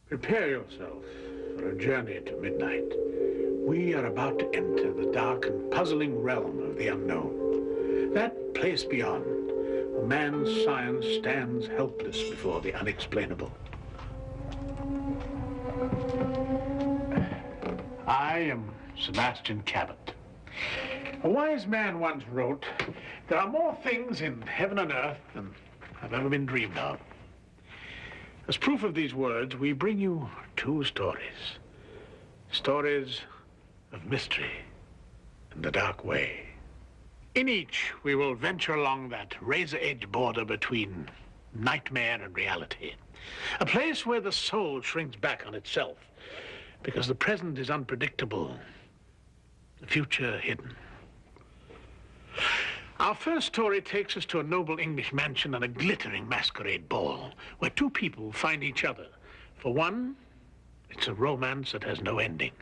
Prepare yourself for a journey to midnight. We are about to enter the dark and puzzling realm of the unknown. That place beyond, where man's science stands helpless before the unexplainable. I am Sebastian Cabot. A wise man once wrote, "There are more things in heaven and earth than have ever been dreamed of." As proof of these words, we bring you two stories. Stories of mystery and the dark way. In each, we will venture along that razor-edge border between nightmare and reality. A place where the soul shrinks back on itself because the present is unpredictable, the future hidden. Our first story takes us to a noble English mansion and a glittering masquerade ball, where two people find each other. For one, it's a romance that has no ending.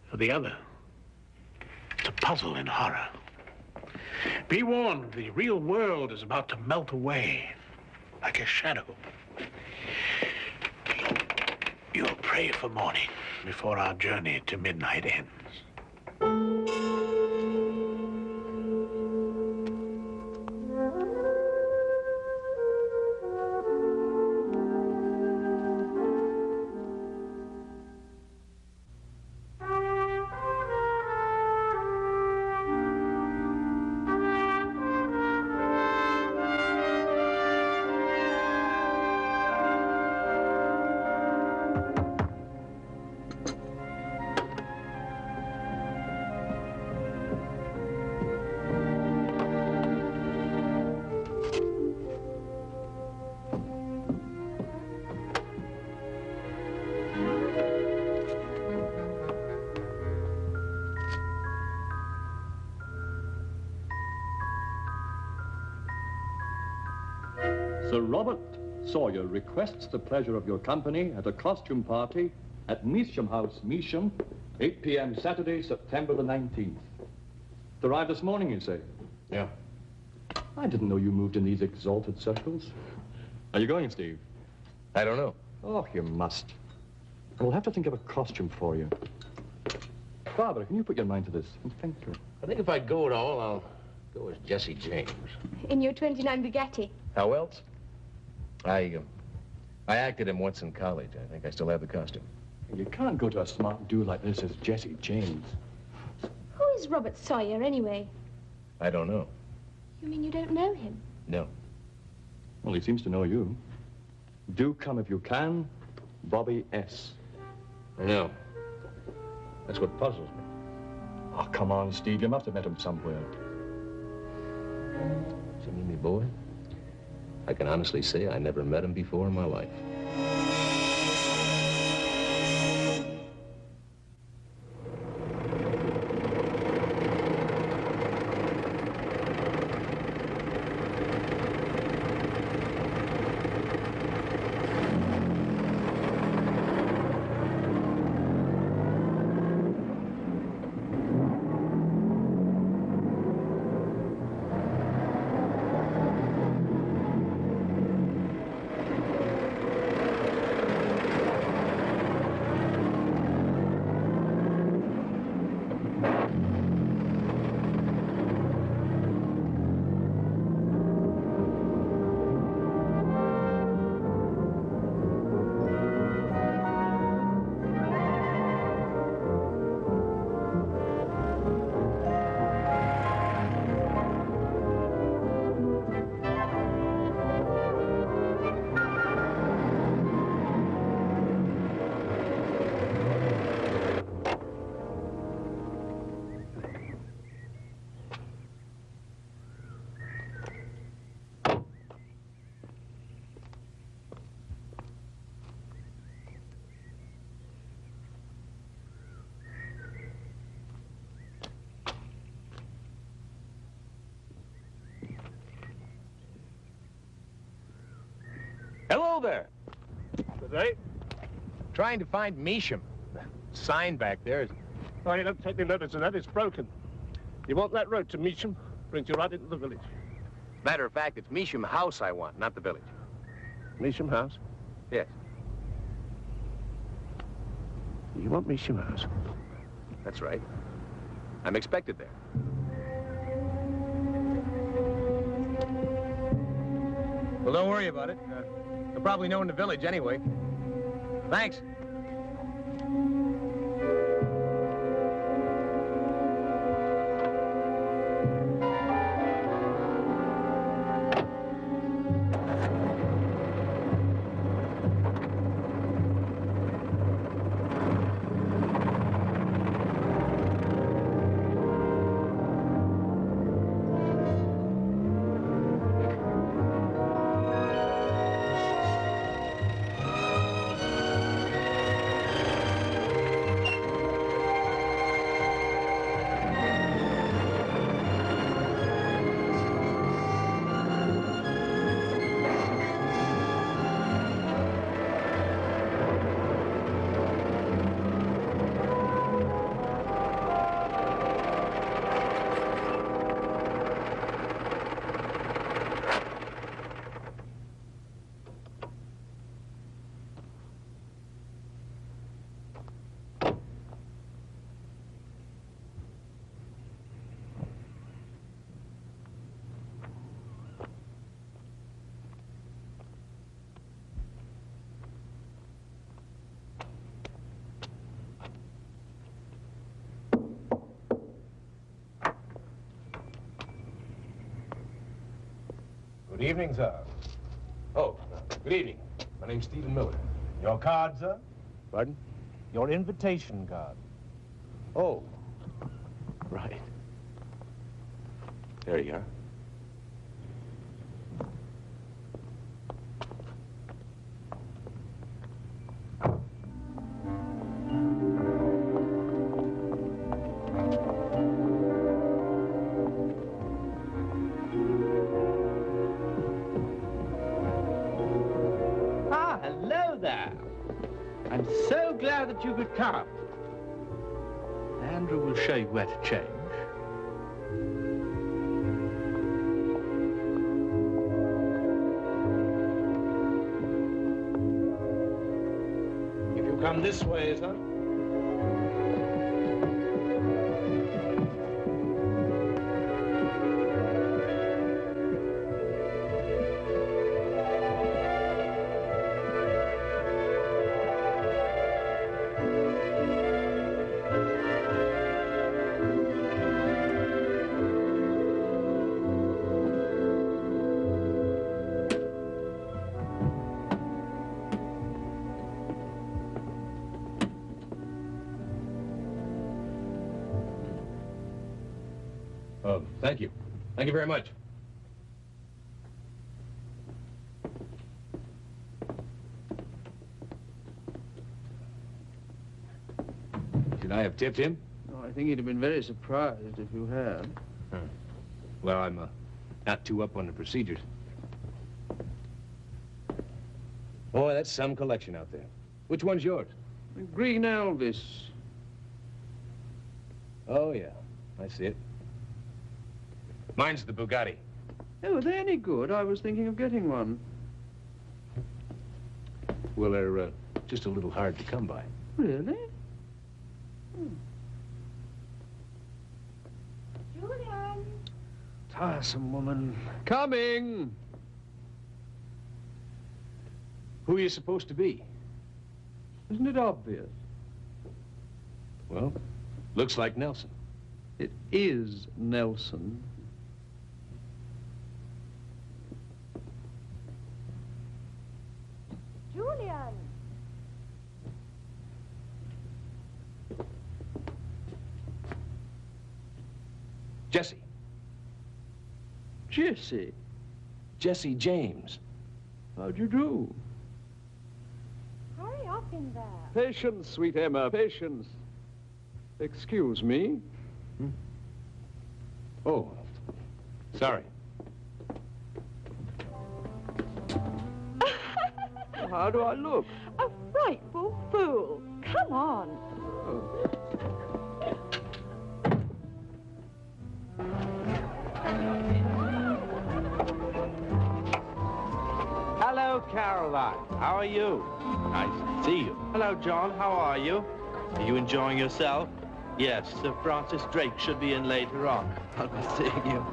For the other, it's a puzzle in horror. Be warned, the real world is about to melt away like a shadow. You'll pray for morning before our journey to midnight ends. Sir Robert Sawyer requests the pleasure of your company at a costume party at Measham House, Measham, 8 p.m. Saturday, September the 19th. Arrived this morning, you say? Yeah. I didn't know you moved in these exalted circles. Are you going, Steve? I don't know. Oh, you must. We'll have to think of a costume for you. Barbara, can you put your mind to this and think through it? I think if I go at all, I'll go as Jesse James. In your 29 Bugatti. How else? I acted him once in college. I think I still have the costume. You can't go to a smart dude like this as Jesse James. Who is Robert Sawyer, anyway? I don't know. You mean you don't know him? No. Well, he seems to know you. Do come if you can, Bobby S. I know. That's what puzzles me. Oh, come on, Steve. You must have met him somewhere. Jimmy, me boy, I can honestly say I never met him before in my life. Hello there. Good day. Trying to find Measham. Sign back there. Oh, you don't take any notice of that. It's broken. You want that road to Measham? Brings you right into the village. Matter of fact, it's Measham House I want, not the village. Measham House? Yes. You want Measham House? That's right. I'm expected there. Well, don't worry about it. They'll probably know in the village anyway. Thanks. Good evening, sir. Oh, good evening. My name's Stephen Miller. Your card, sir? Pardon? Your invitation card. Oh, right. There you are. Hello there. I'm so glad that you could come. Andrew will show you where to change. If you come this way, sir. Thank you. Thank you very much. Should I have tipped him? Oh, I think he'd have been very surprised if you had. Well, I'm not too up on the procedures. Boy, that's some collection out there. Which one's yours? Green Elvis. Oh, yeah. I see it. Mine's the Bugatti. Oh, are they any good? I was thinking of getting one. Well, they're just a little hard to come by. Really? Julian! Tiresome woman. Coming! Who are you supposed to be? Isn't it obvious? Well, looks like Nelson. It is Nelson. Julian! Jesse. Jesse. Jesse James. How'd you do? Hurry up in there. Patience, sweet Emma, patience. Excuse me. Oh, sorry. How do I look? A frightful fool. Come on. Oh. Hello, Caroline. How are you? Nice to see you. Hello, John. How are you? Are you enjoying yourself? Yes, Sir Francis Drake should be in later on. I'll be seeing you.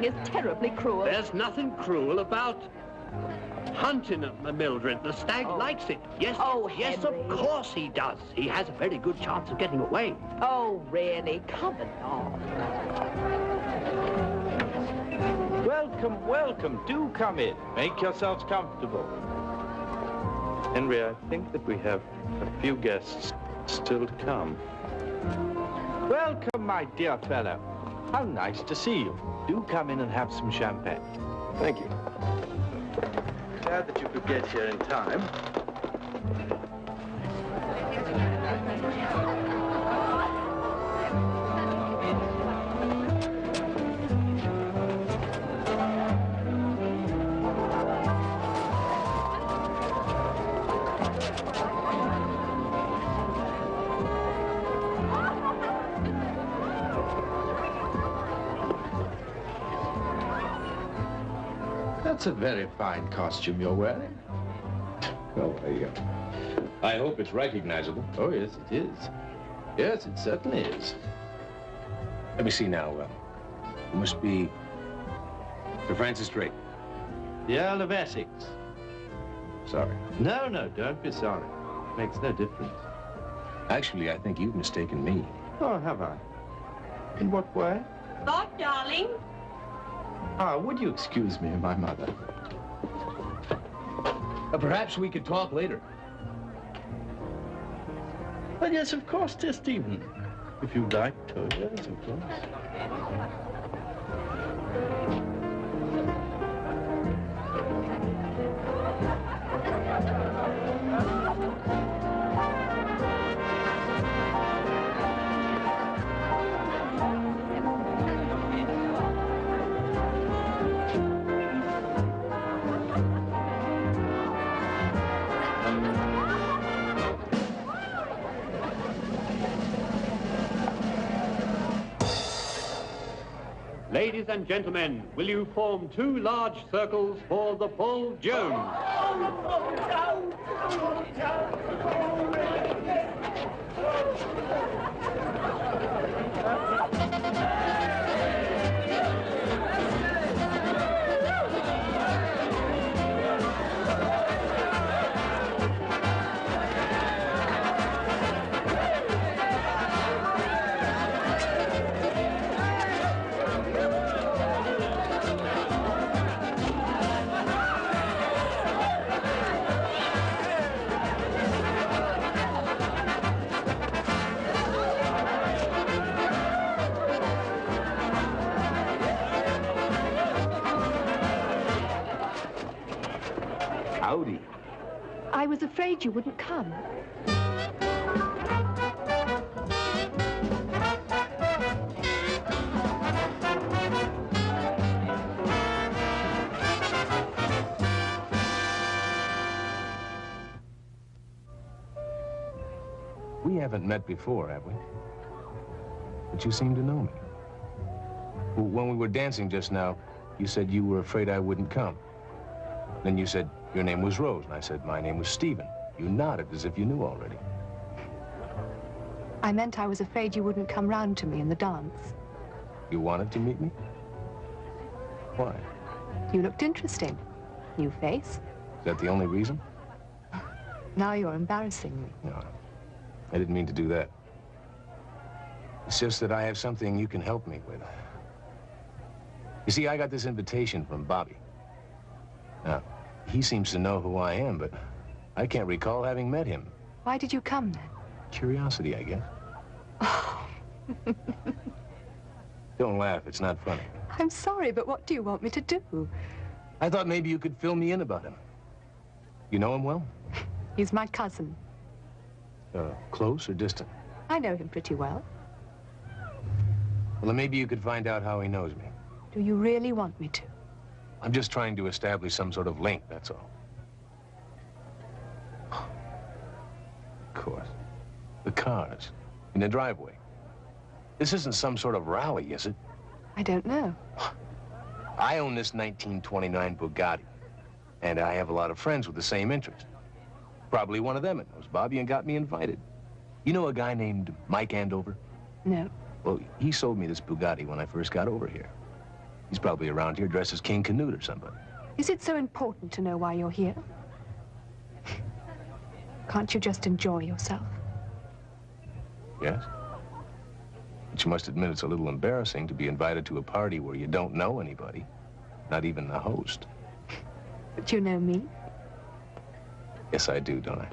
Is terribly cruel. There's nothing cruel about hunting them, Mildred. The stag likes it. Yes, Oh, yes, Henry. of course he does. He has a very good chance of getting away. Oh, really? Come along. Welcome, welcome. Do come in. Make yourselves comfortable. Henry, I think that we have a few guests still to come. Welcome, my dear fellow. How nice to see you. Do come in and have some champagne. Thank you. Glad that you could get here in time. That's a very fine costume you're wearing. Well, I hope it's recognizable. Oh, yes, it is. Yes, it certainly is. Let me see now. It must be Sir Francis Drake. The Earl of Essex. Sorry. No, no, don't be sorry. Makes no difference. Actually, I think you've mistaken me. Oh, have I? In what way? What, darling? Ah, would you excuse me, my mother? Perhaps we could talk later. Well, yes, of course, dear Stephen. If you'd like to, yes, of course. Ladies and gentlemen, will you form 2 large circles for the Paul Jones? Howdy. I was afraid you wouldn't come. We haven't met before, have we? But you seem to know me. Well, when we were dancing just now, you said you were afraid I wouldn't come. Then you said your name was Rose, and I said my name was Stephen. You nodded as if you knew already. I meant I was afraid you wouldn't come round to me in the dance. You wanted to meet me? Why? You looked interesting. New face. Is that the only reason? Now you're embarrassing me. No, I didn't mean to do that. It's just that I have something you can help me with. You see, I got this invitation from Bobby. Now, he seems to know who I am, but I can't recall having met him. Why did you come then? Curiosity, I guess. Don't laugh, it's not funny. I'm sorry, but what do you want me to do? I thought maybe you could fill me in about him. You know him well? He's my cousin. Close or distant? I know him pretty well. Well, then maybe you could find out how he knows me. Do you really want me to? I'm just trying to establish some sort of link, that's all. Of course. The cars. In the driveway. This isn't some sort of rally, is it? I don't know. I own this 1929 Bugatti. And I have a lot of friends with the same interest. Probably one of them that knows Bobby and got me invited. You know a guy named Mike Andover? No. Well, he sold me this Bugatti when I first got over here. He's probably around here dressed as King Canute or somebody. Is it so important to know why you're here? Can't you just enjoy yourself? Yes. But you must admit it's a little embarrassing to be invited to a party where you don't know anybody, not even the host. But you know me. Yes, I do, don't I?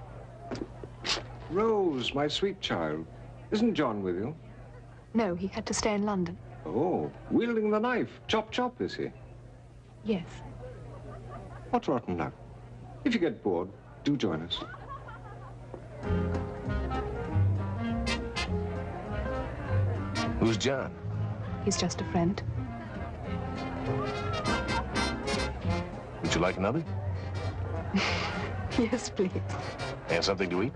Rose, my sweet child. Isn't John with you? No, he had to stay in London. Oh, wielding the knife. Chop, chop, is he? Yes. What rotten luck. If you get bored, do join us. Who's John? He's just a friend. Would you like another? Yes, please. And something to eat?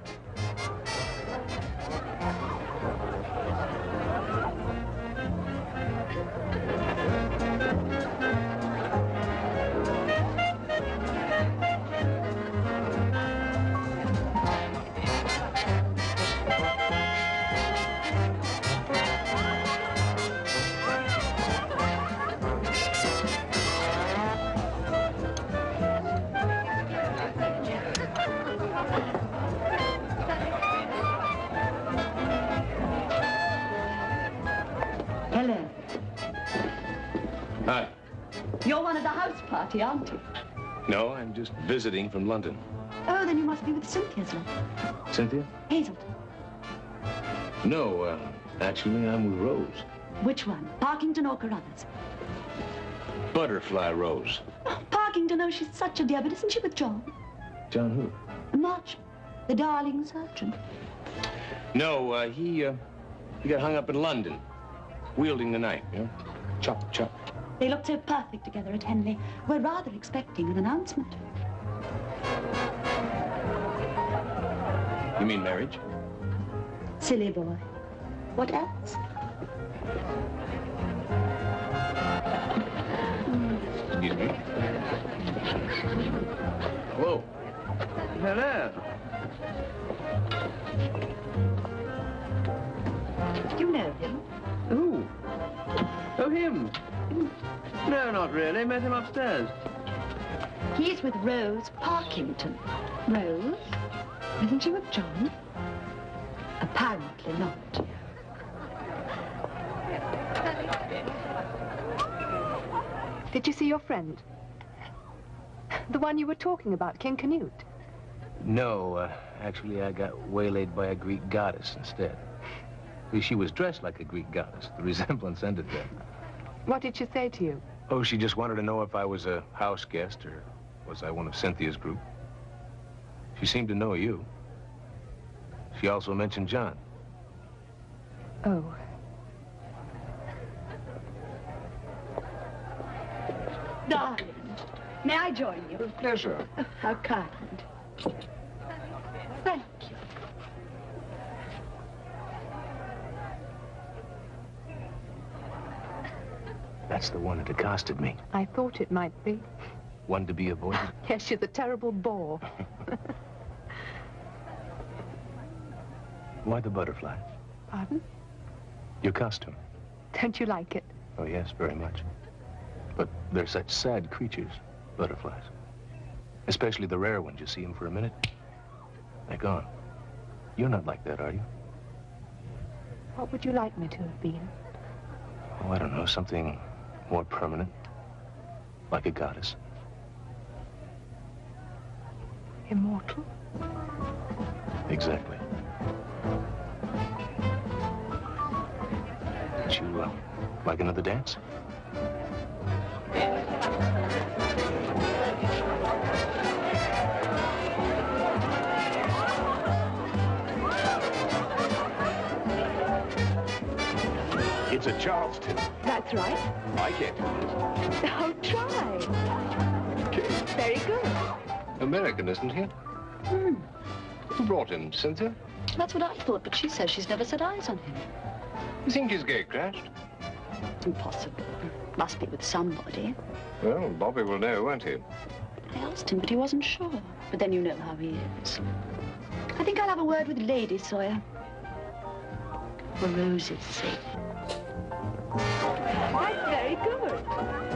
Hello. Hi. You're one of the house party, aren't you? No, I'm just visiting from London. Oh, then you must be with Cynthia's lot. Cynthia? Hazelton. No, actually, I'm with Rose. Which one? Parkington or Carruthers? Butterfly Rose. Oh, Parkington, oh, she's such a dear, but isn't she with John? John who? March, the darling surgeon. No, he got hung up in London, wielding the knife, you know? Chop, chop. They looked so perfect together at Henley. We're rather expecting an announcement. You mean marriage? Silly boy. What else? Excuse me. Hello. Hello. You know him? Who? Oh, him? No, not really. Met him upstairs. He's with Rose Parkington. Rose? Isn't she with John? Apparently not. Did you see your friend? The one you were talking about, King Canute? No, actually, I got waylaid by a Greek goddess instead. She was dressed like a Greek goddess. The resemblance ended there. What did she say to you? Oh, she just wanted to know if I was a house guest or was I one of Cynthia's group. She seemed to know you. She also mentioned John. Oh. Darling, may I join you? With pleasure. Oh, how kind. Thank you. That's the one that accosted me. I thought it might be. One to be avoided. Yes, she's a terrible bore. Why the butterfly? Pardon? Your costume. Don't you like it? Oh, yes, very much. But they're such sad creatures, butterflies. Especially the rare ones. You see them for a minute, they're gone. You're not like that, are you? What would you like me to have been? Oh, I don't know, something more permanent. Like a goddess. Immortal? Exactly. Would you, like another dance? at Charleston. That's right. I can't do this. Oh, try. Okay. Very good. American, isn't he? Who brought him, Cynthia? That's what I thought, but she says she's never set eyes on him. You think his gate crashed? Impossible. Must be with somebody. Well, Bobby will know, won't he? I asked him, but he wasn't sure. But then you know how he is. I think I'll have a word with Lady Sawyer. For Rosie's sake. That's very good.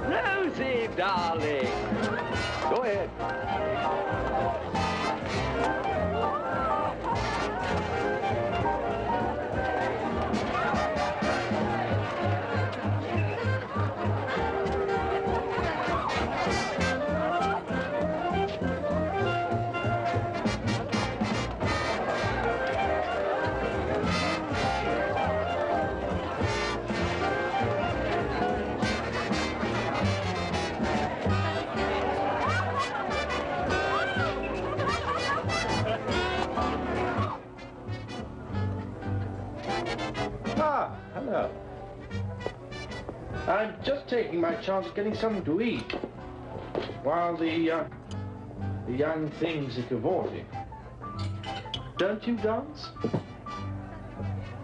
Rosie, darling. Go ahead. Ah, hello. I'm just taking my chance of getting something to eat while the young things are cavorting. Don't you dance?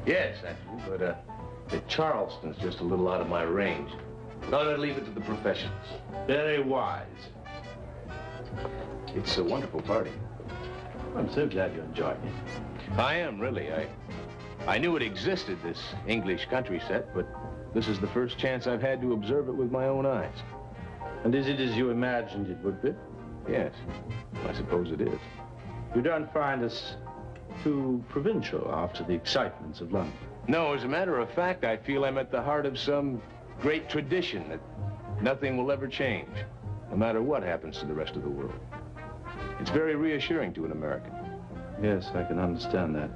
Yes, actually, but the Charleston's just a little out of my range. Thought I'd leave it to the professionals. Very wise. It's a wonderful party. I'm so glad you're enjoying it. I am, really. I knew it existed, this English country set, but this is the first chance I've had to observe it with my own eyes. And is it as you imagined it would be? Yes, I suppose it is. You don't find us too provincial after the excitements of London? No, as a matter of fact, I feel I'm at the heart of some great tradition that nothing will ever change, no matter what happens to the rest of the world. It's very reassuring to an American. Yes, I can understand that.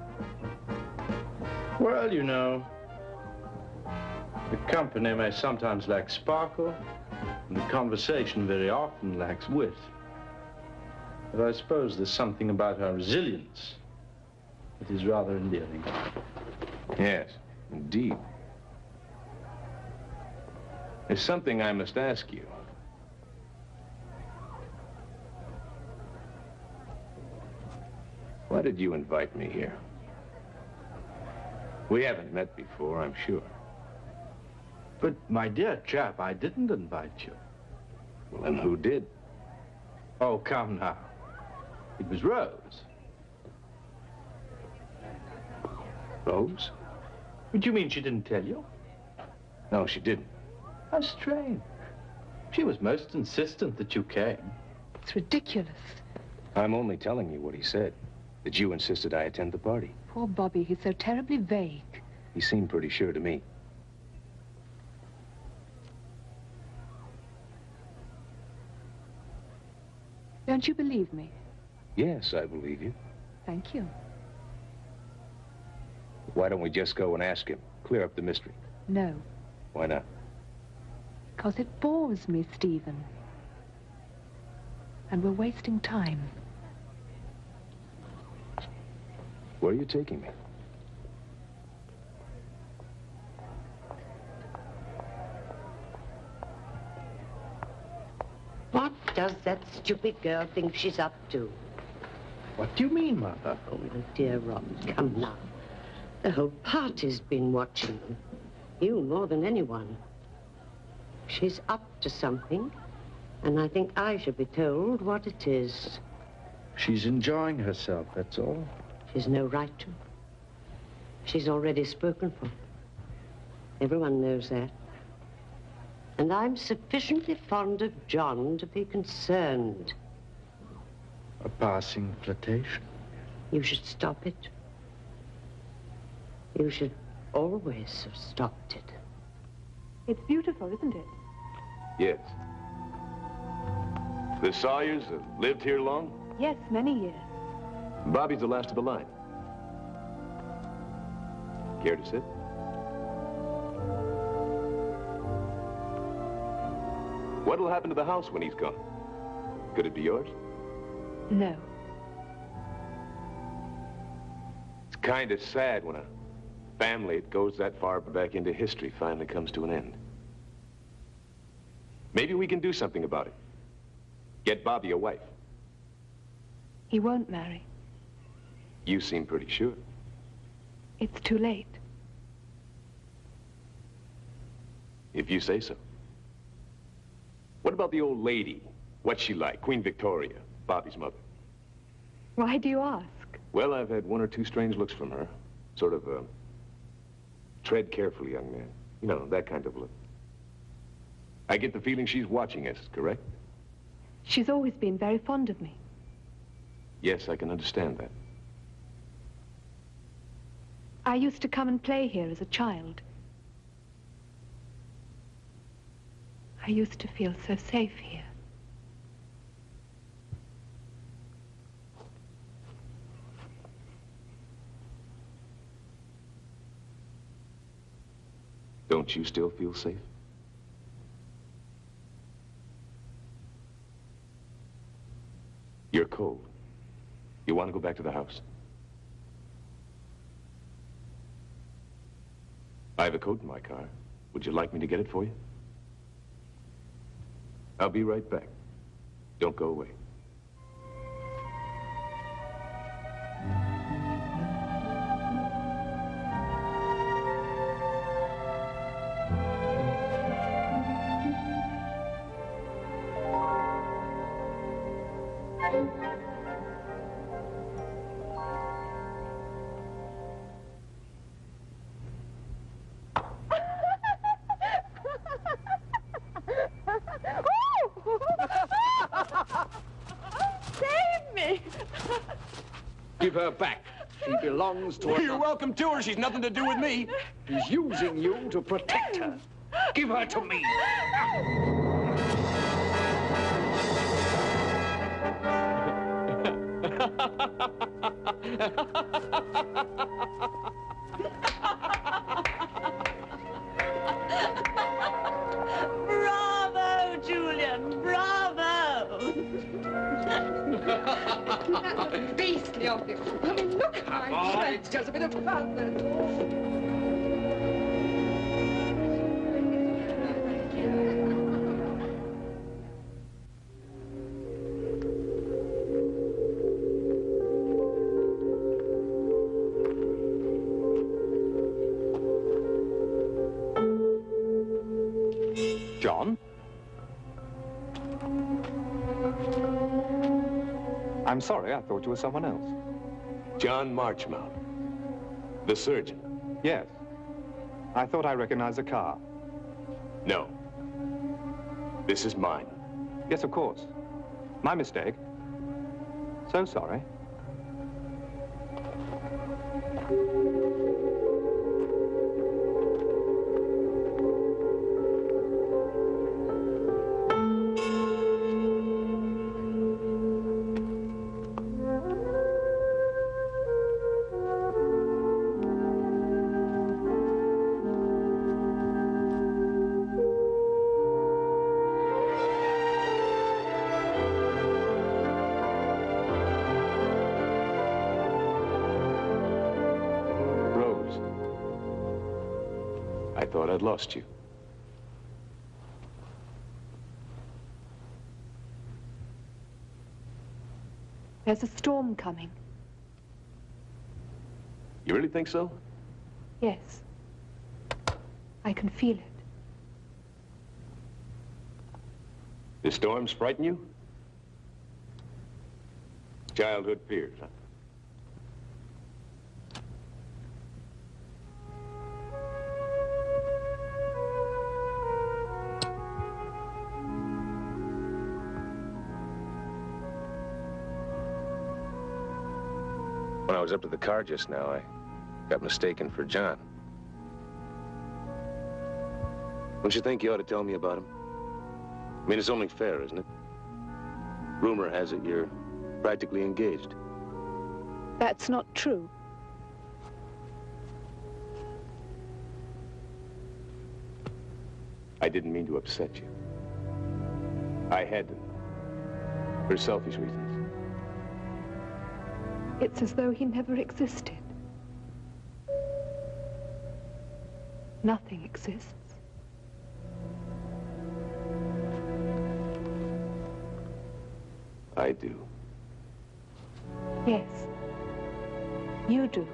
Well, you know, the company may sometimes lack sparkle, and the conversation very often lacks wit. But I suppose there's something about our resilience that is rather endearing. Yes, indeed. There's something I must ask you. Why did you invite me here? We haven't met before, I'm sure. But, my dear chap, I didn't invite you. Well, then who did? Oh, come now. It was Rose. Rose? What do you mean she didn't tell you? No, she didn't. How strange. She was most insistent that you came. It's ridiculous. I'm only telling you what he said. That you insisted I attend the party. Poor Bobby, he's so terribly vague. He seemed pretty sure to me. Don't you believe me? Yes, I believe you. Thank you. Why don't we just go and ask him? Clear up the mystery. No, Why not? because it bores me, Stephen. And we're wasting time. Where are you taking me? What does that stupid girl think she's up to? What do you mean, Mother? Oh, dear Robert, come now. The whole party's been watching them. You more than anyone. She's up to something, and I think I should be told what it is. She's enjoying herself, that's all. She's no right to. She's already spoken for. Everyone knows that. And I'm sufficiently fond of John to be concerned. A passing flirtation. You should stop it. You should always have stopped it. It's beautiful, isn't it? Yes. The Sawyers have lived here long? Yes, many years. Bobby's the last of the line. Care to sit? What'll happen to the house when he's gone? Could it be yours? No. It's kind of sad when family that goes that far back into history finally comes to an end. Maybe we can do something about it. Get Bobby a wife. He won't marry. You seem pretty sure. It's too late. If you say so. What about the old lady? What's she like? Queen Victoria, Bobby's mother. Why do you ask? Well, I've had one or two strange looks from her. Sort of, tread carefully, young man. You know, that kind of look. I get the feeling she's watching us, correct? She's always been very fond of me. Yes, I can understand that. I used to come and play here as a child. I used to feel so safe here. Don't you still feel safe? You're cold. You want to go back to the house? I have a coat in my car. Would you like me to get it for you? I'll be right back. Don't go away. Save me! Give her back. She belongs to You're welcome to her. She's nothing to do with me. He's using you to protect her. Give her to me. Bravo, Julian! Bravo! Beastly of you. I mean, look how I'm trying. It's just a bit of fun. John? I'm sorry, I thought you were someone else. John Marchmount, the surgeon. Yes. I thought I recognized the car. No. This is mine. Yes, of course. My mistake. So sorry. I thought I'd lost you. There's a storm coming. You really think so? Yes. I can feel it. The storms frighten you? Childhood fears, huh? When I was up to the car just now, I got mistaken for John. Don't you think you ought to tell me about him? I mean, it's only fair, isn't it? Rumor has it you're practically engaged. That's not true. I didn't mean to upset you. I had to. For selfish reasons. It's as though he never existed. Nothing exists. I do. Yes, you do.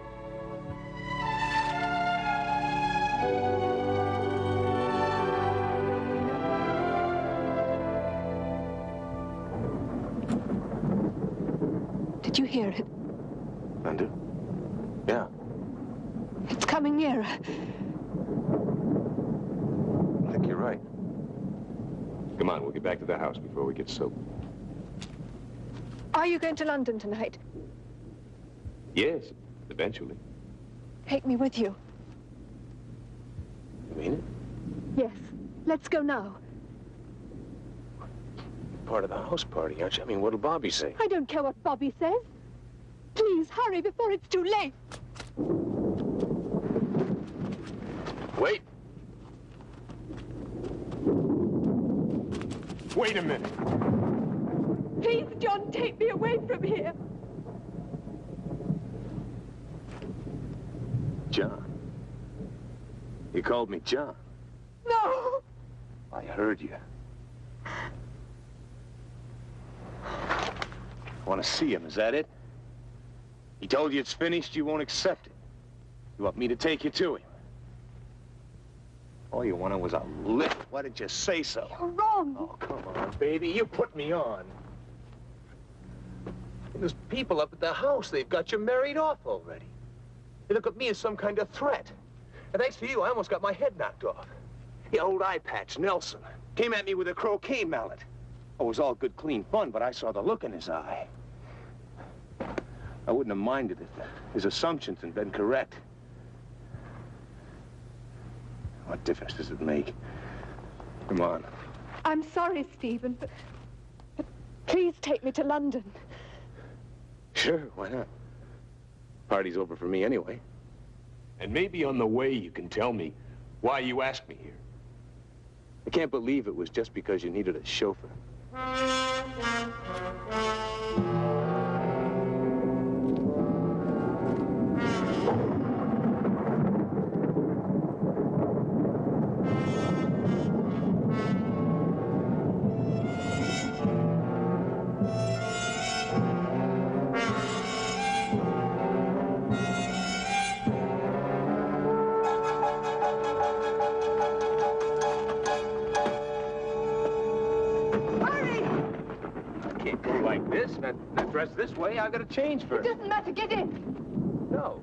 Did you hear it? Thunder? Yeah. It's coming nearer. I think you're right. Come on, we'll get back to the house before we get soaked. Are you going to London tonight? Yes, eventually. Take me with you. You mean it? Yes. Let's go now. Part of the house party, aren't you? I mean, what'll Bobby say? I don't care what Bobby says. Please, hurry before it's too late. Wait. Wait a minute. Please, John, take me away from here. John. You called me John. No! I heard you. Want to see him, is that it? He told you it's finished, you won't accept it. You want me to take you to him? All you wanted was a lift. Why didn't you say so? You're wrong. Oh, come on, baby. You put me on. There's people up at the house. They've got you married off already. They look at me as some kind of threat. And thanks to you, I almost got my head knocked off. The old eye patch, Nelson, came at me with a croquet mallet. Oh, it was all good, clean fun, but I saw the look in his eye. I wouldn't have minded if his assumptions had been correct. What difference does it make? Come on. I'm sorry, Stephen, but please take me to London. Sure, why not? Party's over for me anyway. And maybe on the way you can tell me why you asked me here. I can't believe it was just because you needed a chauffeur. Not dressed this way. I gotta change It first. doesn't matter. Get in. No.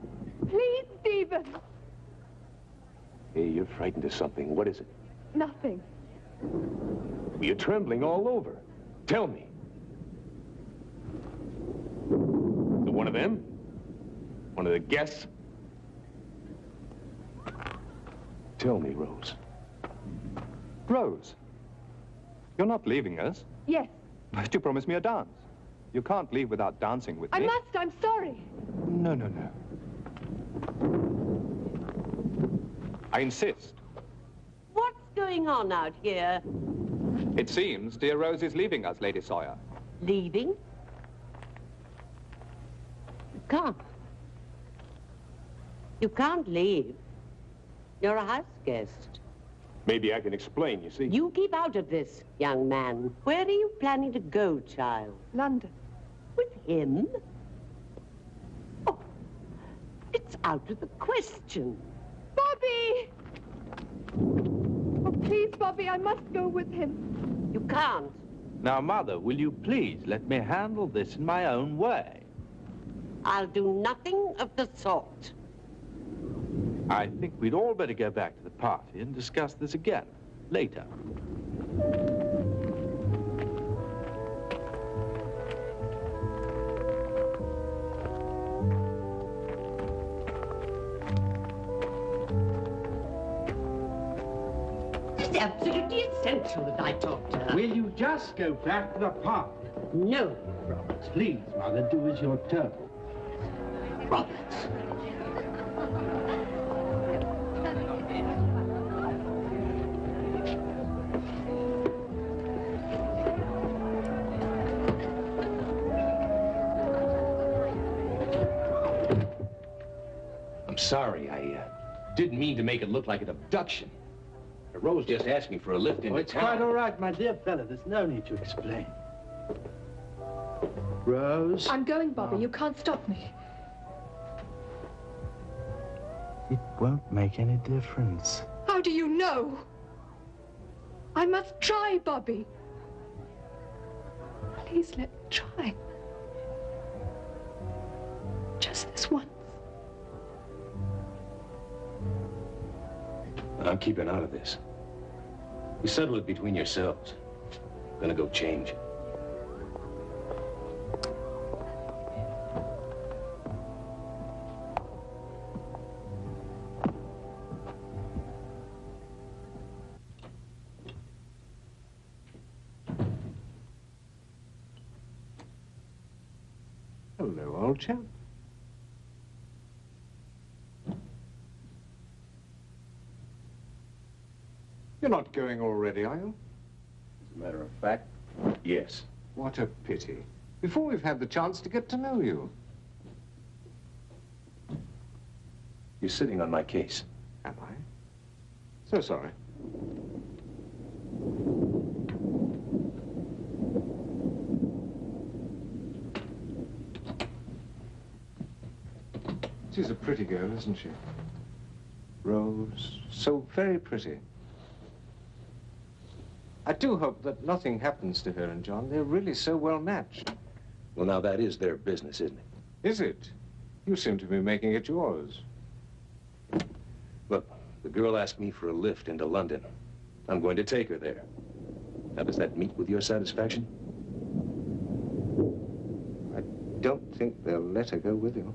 Please, Stephen. Hey, you're frightened of something. What is it? Nothing. You're trembling all over. Tell me. Is it one of them? One of the guests? Tell me, Rose. Rose, you're not leaving us. Yes. But you promised me a dance. You can't leave without dancing with I me. must. I'm sorry. No. I insist. What's going on out here? It seems dear Rose is leaving us, Lady Sawyer. Leaving? You can't. You can't leave. You're a house guest. Maybe I can explain, you see. You keep out of this, young man. Where are you planning to go, child? London. With him? Oh, it's out of the question. Bobby! Oh, please, Bobby, I must go with him. You can't. Now, Mother, will you please let me handle this in my own way? I'll do nothing of the sort. I think we'd all better go back to the party and discuss this again later. It's absolutely essential that I talk to her. Will you just go back to the party? No. Roberts, please, Mother, do as you're told. Roberts. I'm sorry. I Didn't mean to make it look like an abduction. Rose just asked me for a lift into It's town. quite all right, my dear fellow. There's no need to explain. Rose? I'm going, Bobby. You can't stop me. It won't make any difference. How do you know? I must try, Bobby. Please let me try. Just this once. I'm keeping out of this. You settle it between yourselves. I'm gonna go change. Hello, old chap. You're not going already, are you? As a matter of fact, yes. What a pity. Before we've had the chance to get to know you. You're sitting on my case. Am I? So sorry. She's a pretty girl, isn't she? Rose, so very pretty. I do hope that nothing happens to her and John. They're really so well matched. Well, now that is their business, isn't it? Is it? You seem to be making it yours. Look, the girl asked me for a lift into London. I'm going to take her there. Now, does that meet with your satisfaction? I don't think they'll let her go with you.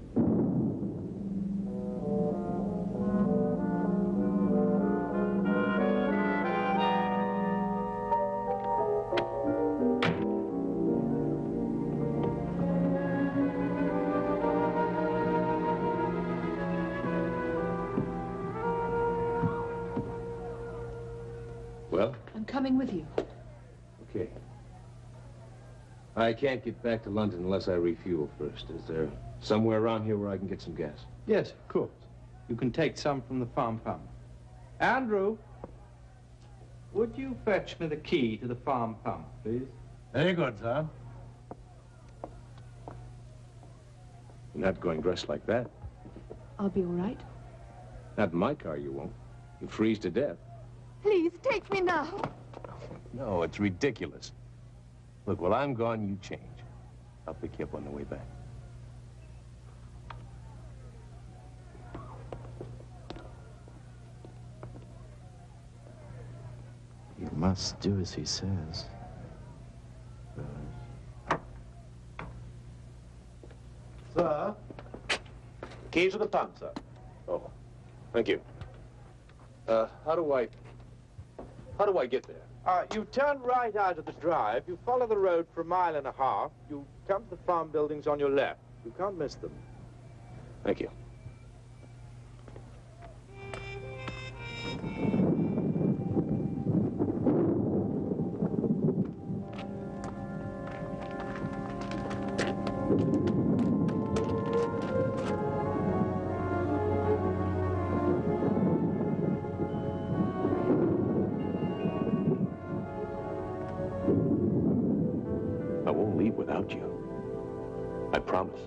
Well? I'm coming with you. Okay. I can't get back to London unless I refuel first. Is there somewhere around here where I can get some gas? Yes, of course. You can take some from the farm pump. Andrew, would you fetch me the key to the farm pump, please? Very good, sir. You're not going dressed like that. I'll be all right. Not in my car, you won't. You'll freeze to death. Please, take me now. No, it's ridiculous. Look, while I'm gone, you change. I'll pick you up on the way back. You must do as he says. Sir? Keys to the pump, sir. Oh, thank you. How do I get there? You turn right out of the drive, you follow the road for 1.5 miles, you come to the farm buildings on your left. You can't miss them. Thank you. I won't leave without you. I promise.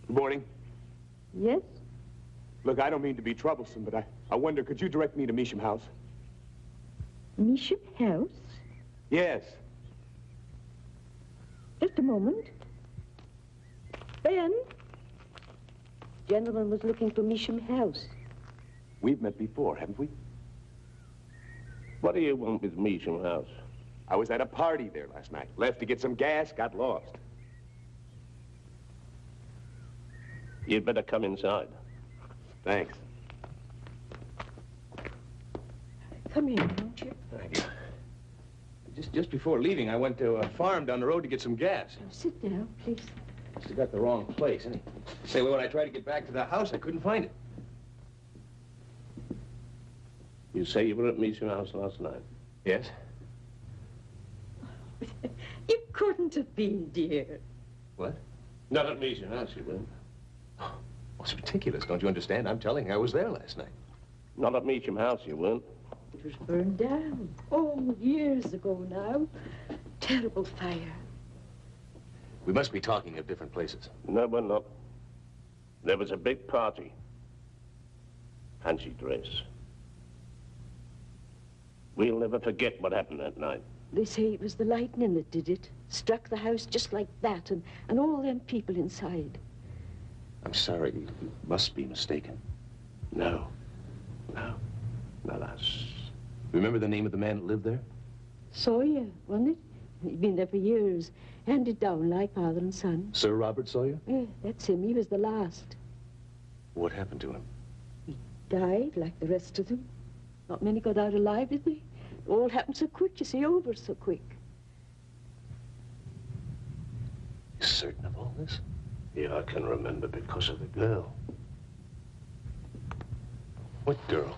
Good morning. Yes? Look, I don't mean to be troublesome, but I wonder, could you direct me to Measham House? Measham House? Yes. Just a moment. Ben? Gentleman was looking for Measham House. We've met before, haven't we? What do you want with Measham House? I was at a party there last night. Left to get some gas, got lost. You'd better come inside. Thanks. Come in, won't you? Thank you. Just before leaving, I went to a farm down the road to get some gas. Sit down, please. Must have got the wrong place. Say, when I tried to get back to the house, I couldn't find it. You say you were at Measham House last night? Yes. You couldn't have been, dear. What? Not at Measham House, you weren't. Oh, it's ridiculous. Don't you understand? I'm telling you, I was there last night. Not at Measham House, you weren't. It was burned down. Oh, years ago now. Terrible fire. We must be talking of different places. No, we're not. There was a big party. Fancy dress. We'll never forget what happened that night. They say it was the lightning that did it. Struck the house just like that, and all them people inside. I'm sorry. You must be mistaken. No. No. No, that's... Remember the name of the man that lived there? Sawyer, wasn't it? He'd been there for years. Handed down like father and son. Sir Robert Sawyer? Yeah, that's him. He was the last. What happened to him? Died like the rest of them. Not many got out alive, did they? It all happened so quick, you see, over so quick. You certain of all this? Yeah, I can remember because of the girl. What girl?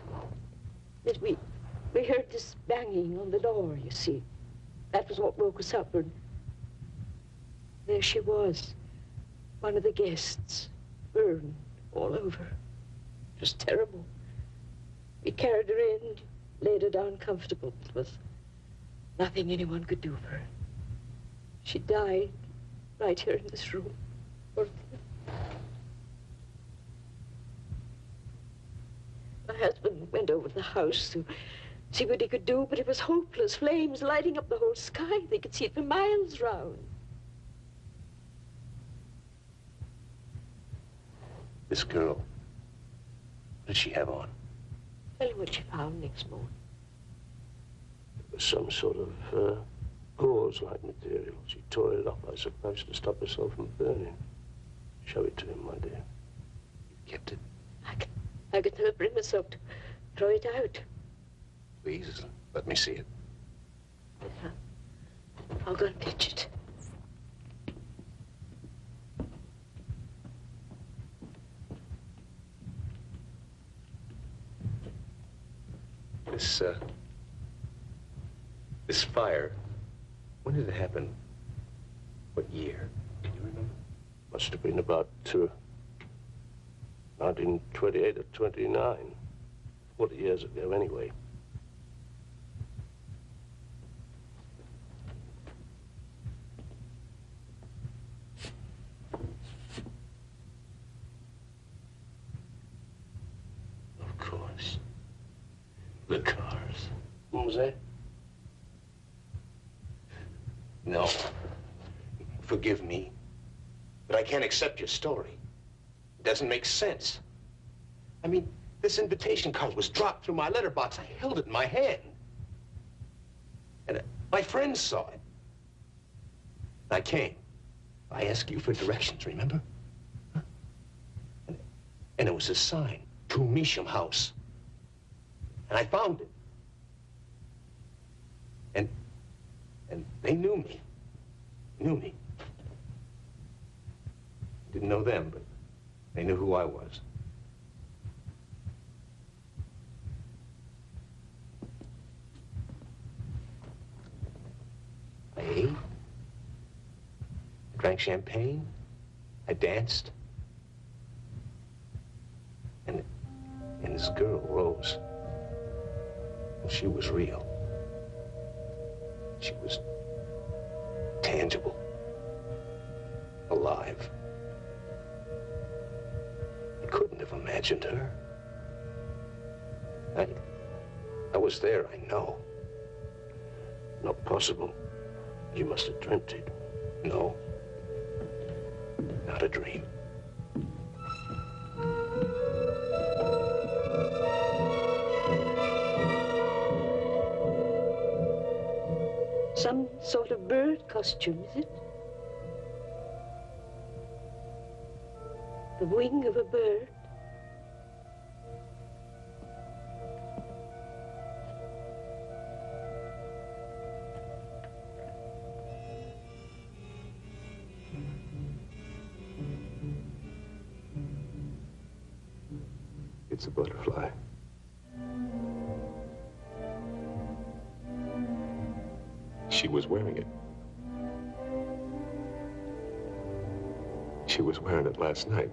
Yes, we heard this banging on the door, you see. That was what woke us up, and there she was, one of the guests, burned all over. Just terrible. We carried her in, laid her down comfortable. It was nothing anyone could do for her. She died right here in this room. My husband went over to the house to see what he could do, but it was hopeless. Flames lighting up the whole sky. They could see it for miles round. This girl, what did she have on? Tell you what she found next morning. It was some sort of gauze-like material. She tore it up, I suppose, to stop herself from burning. Show it to him, my dear. You kept it? I could never bring myself to throw it out. Please, let me see it. I'll go and fetch it. This fire, when did it happen? What year? Can you remember? Must have been about 1928 or 29. 40 years ago, anyway. Of course. The cars. What was that? No. Forgive me, but I can't accept your story. It doesn't make sense. I mean, this invitation card was dropped through my letterbox. I held it in my hand. And my friends saw it. I came. I asked you for directions, remember? Huh? And it was a sign, to Measham House. And I found it. And they knew me. Knew me. Didn't know them, but they knew who I was. I ate. I drank champagne. I danced. And this girl, Rose, well, she was real. She was tangible, alive. have imagined her. I was there, I know. Not possible. You must have dreamt it. No. Not a dream. Some sort of bird costume, is it? The wing of a bird? It's a butterfly. She was wearing it. She was wearing it last night.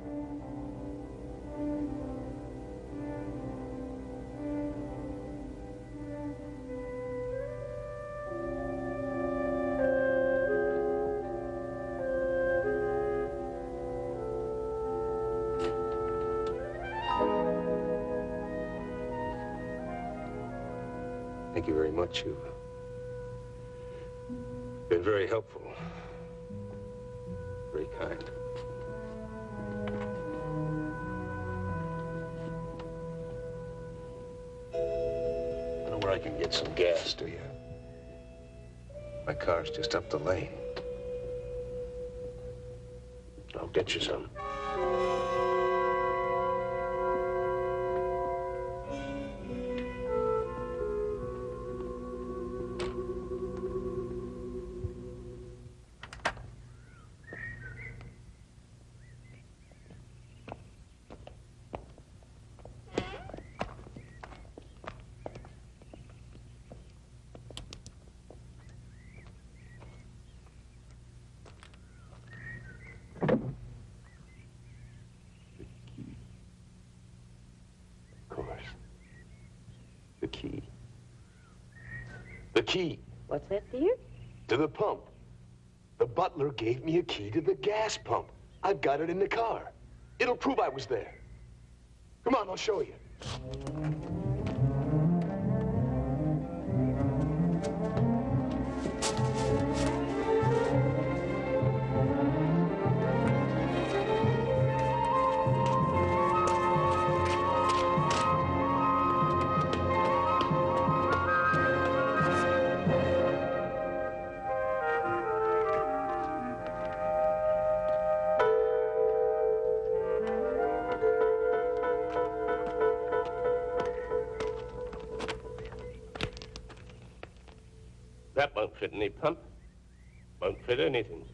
Thank you very much. You've been very helpful. Very kind. I know where I can get some gas, do you? My car's just up the lane. I'll get you some. The key. What's that, dear? To the pump. The butler gave me a key to the gas pump. I've got it in the car. It'll prove I was there. Come on, I'll show you. That won't fit any pump. Won't fit anything.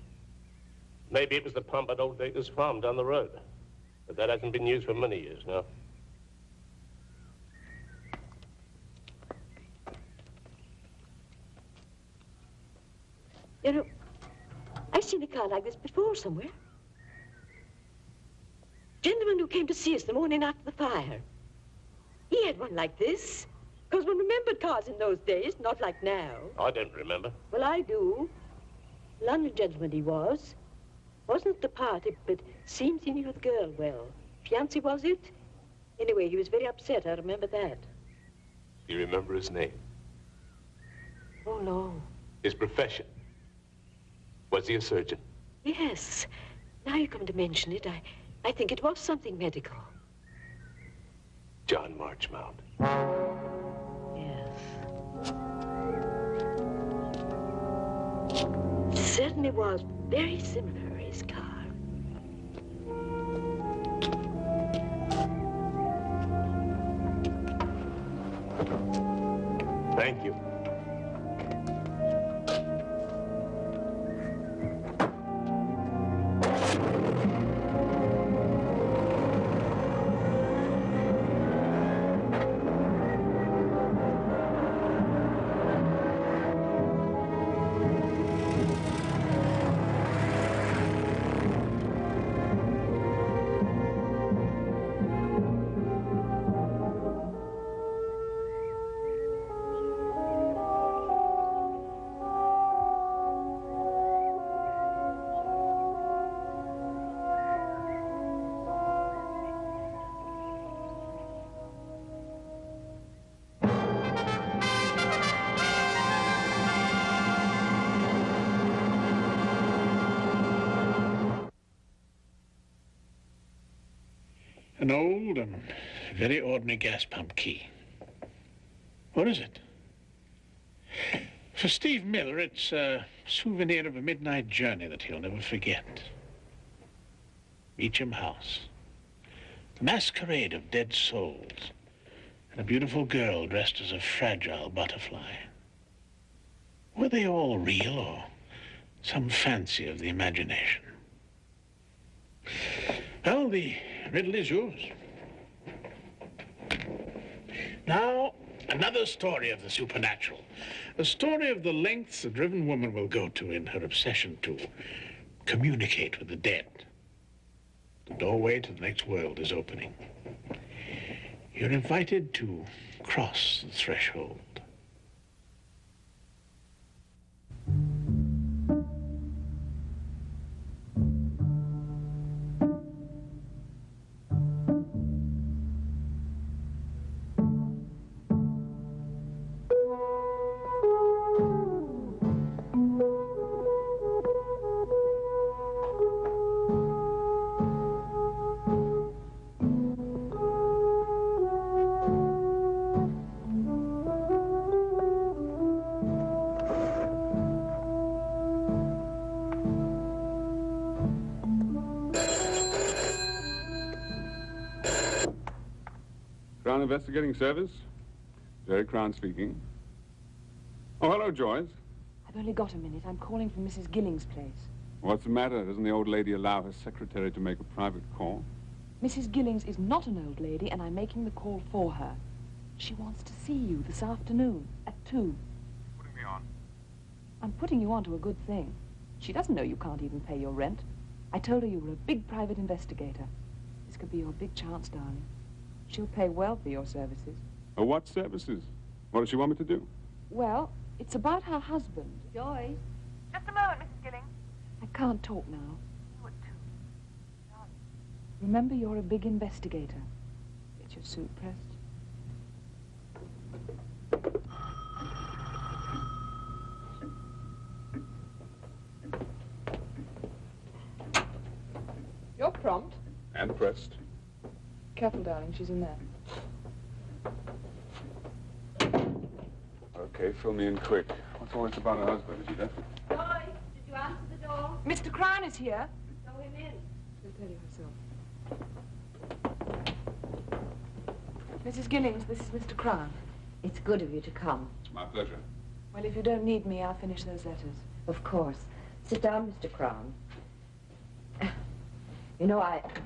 Maybe it was the pump at Old Dacre's farm down the road. But that hasn't been used for many years now. You know, I've seen a car like this before somewhere. Gentleman who came to see us the morning after the fire. He had one like this. Because one remembered cars in those days, not like now. I don't remember. Well, I do. London gentleman he was. Wasn't at the party, but seems he knew the girl well. Fiancé, was it? Anyway, he was very upset, I remember that. Do you remember his name? Oh, no. His profession? Was he a surgeon? Yes. Now you come to mention it, I think it was something medical. John Marchmount. Certainly was very similar, his car. Thank you. An old and very ordinary gas pump key. What is it? For Steve Miller, it's a souvenir of a midnight journey that he'll never forget. Meacham House. The masquerade of dead souls. And a beautiful girl dressed as a fragile butterfly. Were they all real or some fancy of the imagination? Well, the riddle is yours. Now, another story of the supernatural. A story of the lengths a driven woman will go to in her obsession to communicate with the dead. The doorway to the next world is opening. You're invited to cross the threshold. Crown Investigating Service. Jerry Crown speaking. Oh, hello, Joyce. I've only got a minute. I'm calling from Mrs. Gilling's place. What's the matter? Doesn't the old lady allow her secretary to make a private call? Mrs. Gillings is not an old lady, and I'm making the call for her. She wants to see you this afternoon at 2. Putting me on. I'm putting you on to a good thing. She doesn't know you can't even pay your rent. I told her you were a big private investigator. This could be your big chance, darling. She'll pay well for your services. Oh, what services? What does she want me to do? Well, it's about her husband. Joyce. Just a moment, Mrs. Gilling. I can't talk now. What to? Remember, you're a big investigator. Get your suit pressed. You're prompt. And pressed. Careful, darling. She's in there. Okay, fill me in quick. What's all this about her husband? Is he dead? Joyce, did you answer the door? Mr. Crown is here. Show him in. She'll tell you herself. Mrs. Gillings, this is Mr. Crown. It's good of you to come. It's my pleasure. Well, if you don't need me, I'll finish those letters. Of course. Sit down, Mr. Crown. You know,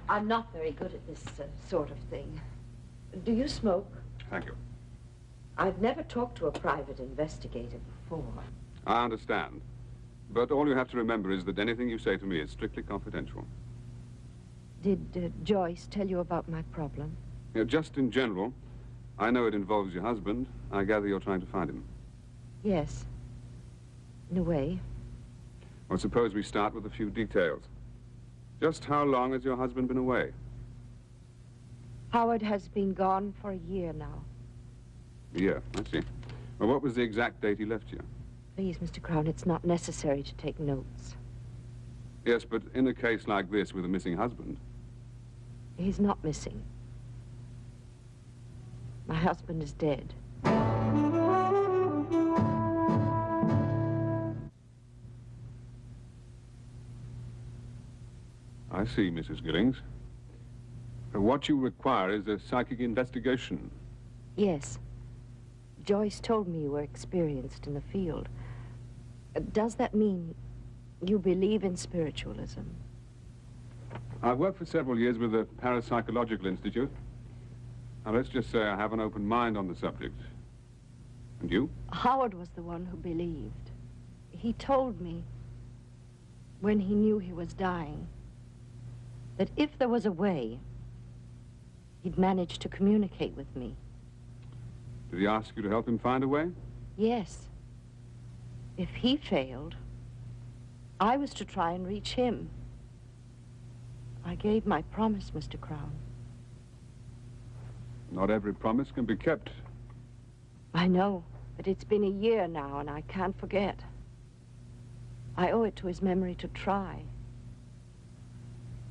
I'm not very good at this sort of thing. Do you smoke? Thank you. I've never talked to a private investigator before. I understand. But all you have to remember is that anything you say to me is strictly confidential. Did Joyce tell you about my problem? Yeah, just in general, I know it involves your husband. I gather you're trying to find him. Yes. In a way. Well, suppose we start with a few details. Just how long has your husband been away? Howard has been gone for a year now. A year, I see. Well, what was the exact date he left you? Please, Mr. Crown, it's not necessary to take notes. Yes, but in a case like this with a missing husband... He's not missing. My husband is dead. I see, Mrs. Gillings. What you require is a psychic investigation. Yes. Joyce told me you were experienced in the field. Does that mean you believe in spiritualism? I've worked for several years with the Parapsychological Institute. Now, let's just say I have an open mind on the subject. And you? Howard was the one who believed. He told me, when he knew he was dying, that if there was a way, he'd manage to communicate with me. Did he ask you to help him find a way? Yes. If he failed, I was to try and reach him. I gave my promise, Mr. Crown. Not every promise can be kept. I know, but it's been a year now, and I can't forget. I owe it to his memory to try.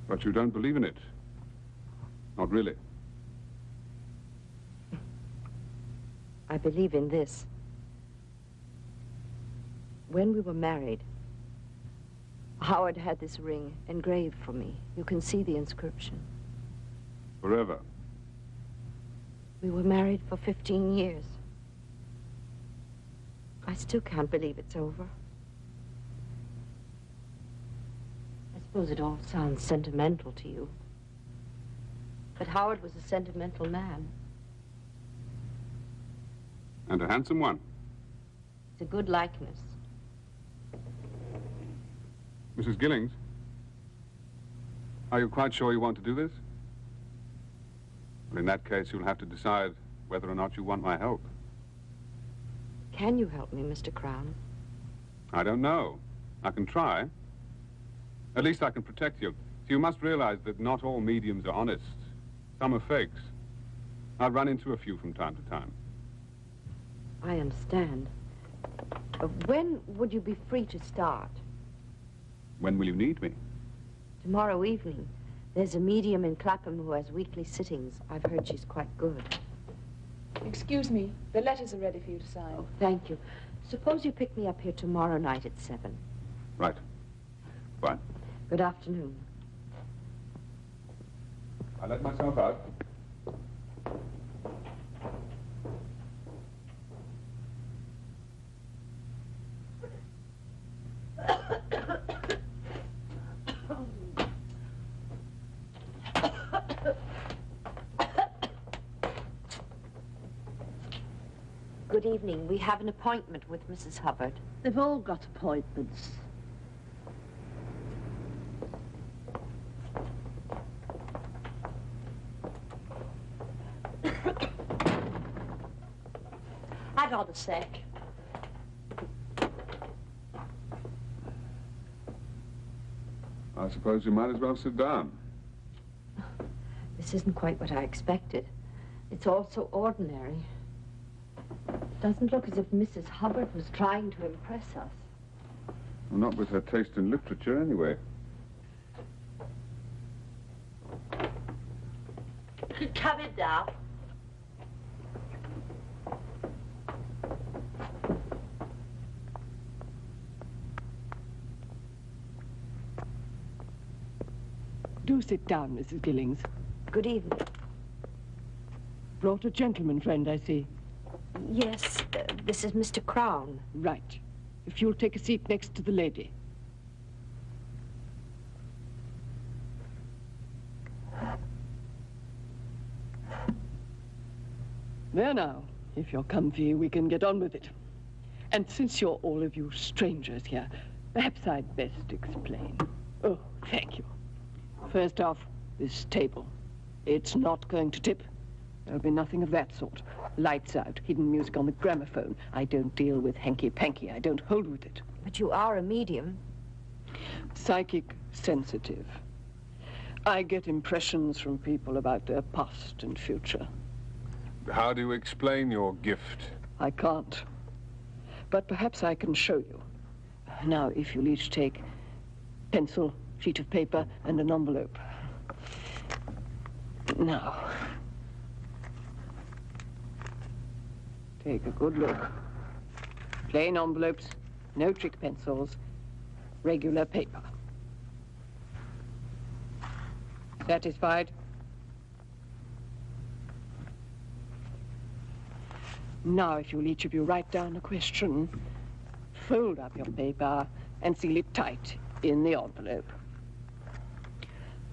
But you don't believe in it. Not really. I believe in this. When we were married, Howard had this ring engraved for me. You can see the inscription. Forever. We were married for 15 years. I still can't believe it's over. I suppose it all sounds sentimental to you. But Howard was a sentimental man. And a handsome one. It's a good likeness. Mrs. Gillings, are you quite sure you want to do this? Well, in that case, you'll have to decide whether or not you want my help. Can you help me, Mr. Crown? I don't know. I can try. At least I can protect you. So you must realize that not all mediums are honest. Some are fakes. I'll run into a few from time to time. I understand. When would you be free to start? When will you need me? Tomorrow evening. There's a medium in Clapham who has weekly sittings. I've heard she's quite good. Excuse me. The letters are ready for you to sign. Oh, thank you. Suppose you pick me up here tomorrow night at 7. Right. Fine. Good afternoon. I'll let myself out. Good evening. We have an appointment with Mrs. Hubbard. They've all got appointments. Hang on a sec. I suppose you might as well sit down. This isn't quite what I expected. It's all so ordinary. Doesn't look as if Mrs. Hubbard was trying to impress us. Well, not with her taste in literature, anyway. Come in now. Do sit down, Mrs. Gillings. Good evening. Brought a gentleman friend, I see. Yes, this is Mr. Crown. Right. If you'll take a seat next to the lady. There now. If you're comfy, we can get on with it. And since you're all of you strangers here, perhaps I'd best explain. Oh, thank you. First off, this table. It's not going to tip. There'll be nothing of that sort. Lights out, hidden music on the gramophone. I don't deal with hanky-panky. I don't hold with it. But you are a medium. Psychic sensitive. I get impressions from people about their past and future. How do you explain your gift? I can't. But perhaps I can show you. Now, if you'll each take pencil, sheet of paper, and an envelope. Now, take a good look. Plain envelopes, no trick pencils, regular paper. Satisfied? Now, if you'll each of you write down a question, fold up your paper and seal it tight in the envelope.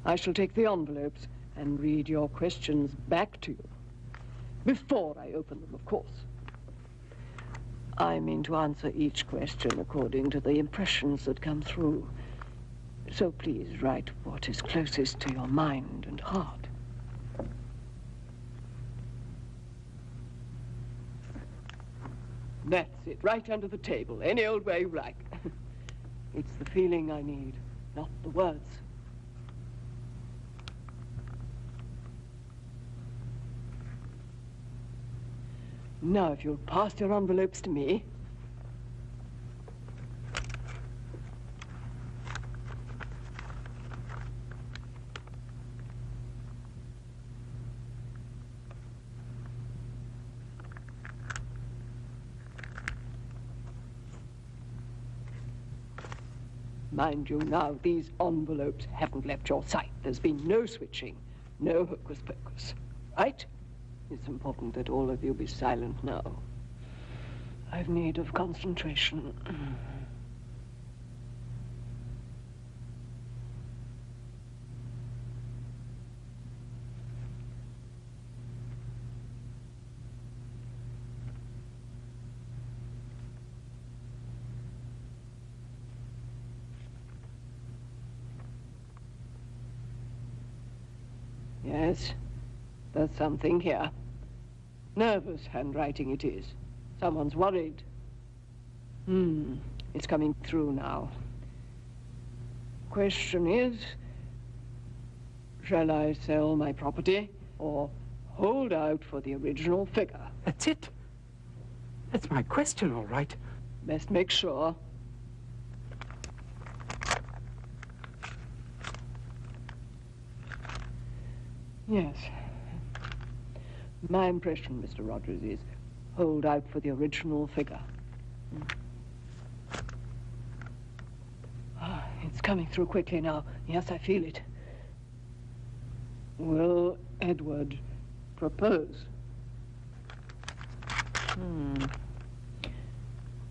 I shall take the envelopes and read your questions back to you. Before I open them, of course. I mean to answer each question according to the impressions that come through. So please write what is closest to your mind and heart. That's it, right under the table, any old way you like. It's the feeling I need, not the words. Now, if you'll pass your envelopes to me. Mind you now, these envelopes haven't left your sight. There's been no switching, no hocus pocus. Right? It's important that all of you be silent now. I've need of concentration. Yes, there's something here. Nervous handwriting it is. Someone's worried. It's coming through now. Question is, shall I sell my property or hold out for the original figure? That's it. That's my question, all right. Best make sure. Yes. My impression, Mr. Rogers, is hold out for the original figure. It's coming through quickly now. Yes, I feel it. Will Edward propose?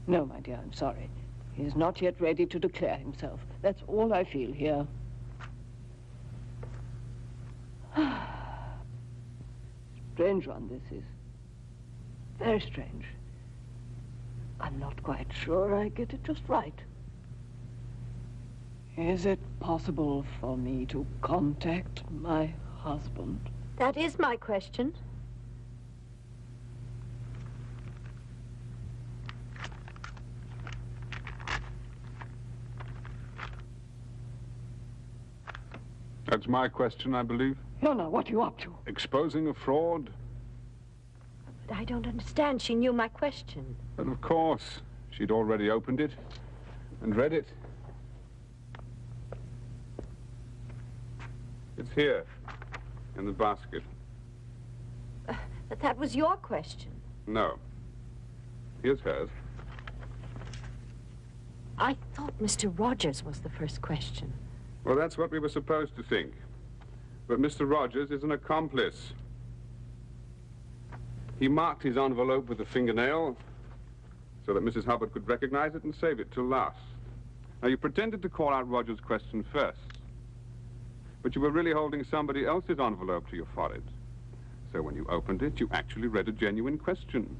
No, my dear, I'm sorry. He is not yet ready to declare himself. That's all I feel here. Strange one, this is. Very strange. I'm not quite sure I get it just right. Is it possible for me to contact my husband? That is my question. That's my question, I believe. No, what are you up to? Exposing a fraud? But I don't understand. She knew my question. But of course. She'd already opened it and read it. It's here, in the basket. But that was your question. No. Here's hers. I thought Mr. Rogers was the first question. Well, that's what we were supposed to think. But Mr. Rogers is an accomplice. He marked his envelope with a fingernail so that Mrs. Hubbard could recognize it and save it till last. Now, you pretended to call out Rogers' question first, but you were really holding somebody else's envelope to your forehead. So when you opened it, you actually read a genuine question,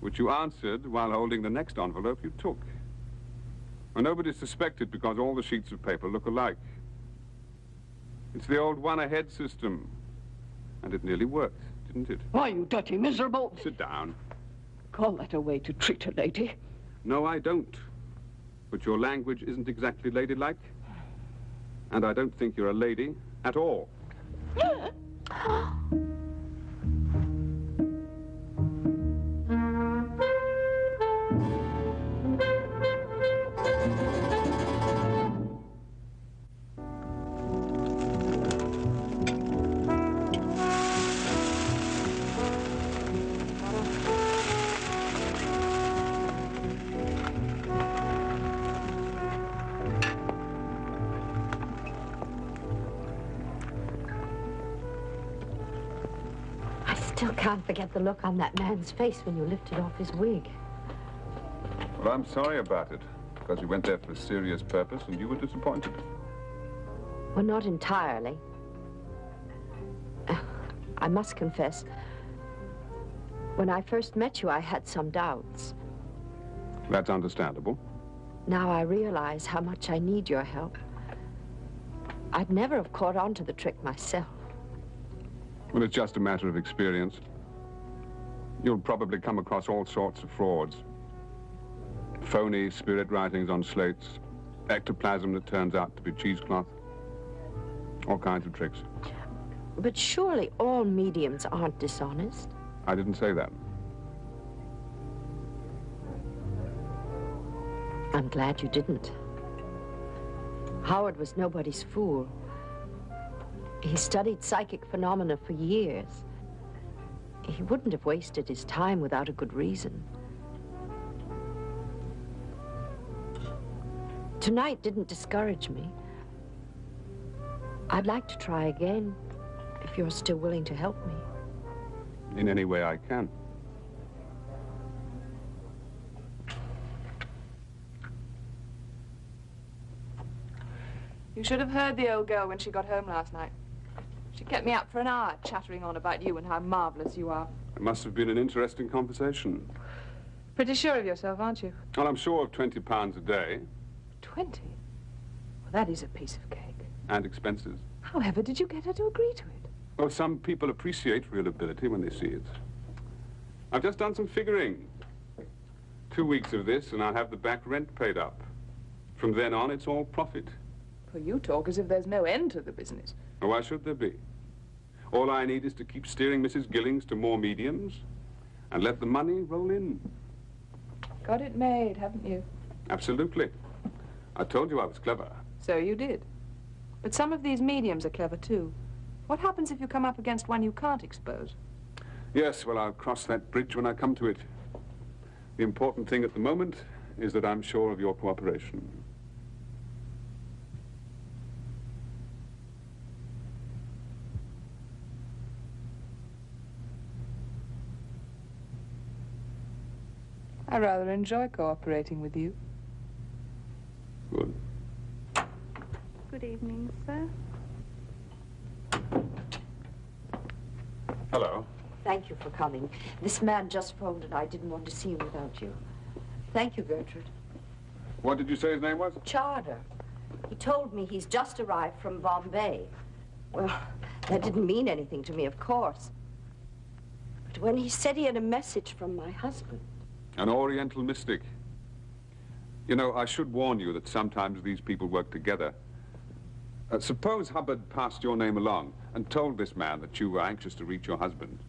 which you answered while holding the next envelope you took. And nobody suspected because all the sheets of paper look alike. It's the old one-ahead system. And it nearly worked, didn't it? Why, you dirty miserable! Sit down. Call that a way to treat a lady? No, I don't. But your language isn't exactly ladylike. And I don't think you're a lady at all. Can't forget the look on that man's face when you lifted off his wig. Well, I'm sorry about it, because you went there for a serious purpose and you were disappointed. Well, not entirely. I must confess, when I first met you, I had some doubts. That's understandable. Now I realize how much I need your help. I'd never have caught on to the trick myself. Well, it's just a matter of experience. You'll probably come across all sorts of frauds. Phony spirit writings on slates, ectoplasm that turns out to be cheesecloth. All kinds of tricks. But surely all mediums aren't dishonest. I didn't say that. I'm glad you didn't. Howard was nobody's fool. He studied psychic phenomena for years. He wouldn't have wasted his time without a good reason. tonight didn't discourage me. I'd like to try again, if you're still willing to help me. In any way I can. You should have heard the old girl when she got home last night. She kept me up for an hour, chattering on about you and how marvelous you are. It must have been an interesting conversation. Pretty sure of yourself, aren't you? Well, I'm sure of £20 a day. 20? Well, that is a piece of cake. And expenses. However did you get her to agree to it? Well, some people appreciate real ability when they see it. I've just done some figuring. 2 weeks of this, and I'll have the back rent paid up. From then on, it's all profit. Well, you talk as if there's no end to the business. Well, why should there be? All I need is to keep steering Mrs. Gillings to more mediums and let the money roll in. Got it made, haven't you? Absolutely. I told you I was clever. So you did. But some of these mediums are clever, too. What happens if you come up against one you can't expose? Yes, well, I'll cross that bridge when I come to it. The important thing at the moment is that I'm sure of your cooperation. I rather enjoy cooperating with you. Good. Good evening, sir. Hello. Thank you for coming. This man just phoned and I didn't want to see him without you. Thank you, Gertrude. What did you say his name was? Charter. He told me he's just arrived from Bombay. Well, that didn't mean anything to me, of course. But when he said he had a message from my husband... An Oriental mystic. You know, I should warn you that sometimes these people work together. Suppose Hubbard passed your name along and told this man that you were anxious to reach your husband.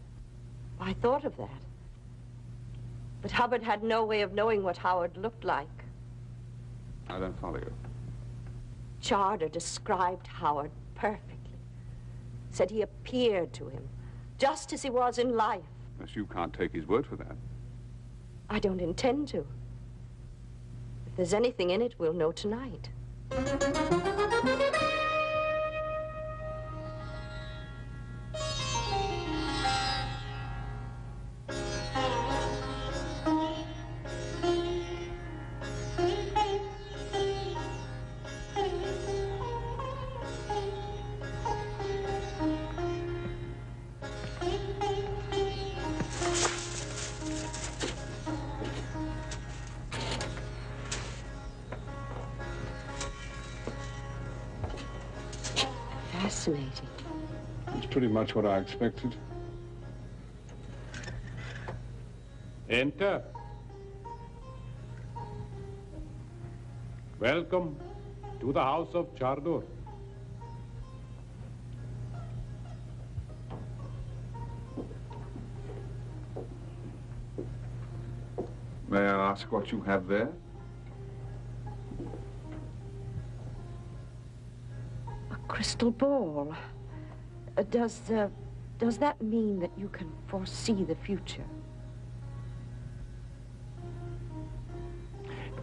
I thought of that. But Hubbard had no way of knowing what Howard looked like. I don't follow you. Charter described Howard perfectly. Said he appeared to him, just as he was in life. Yes, you can't take his word for that. I don't intend to. If there's anything in it, we'll know tonight. Fascinating. It's pretty much what I expected. Enter. Welcome to the house of Chardor. May I ask what you have there? Crystal ball. Does that mean that you can foresee the future?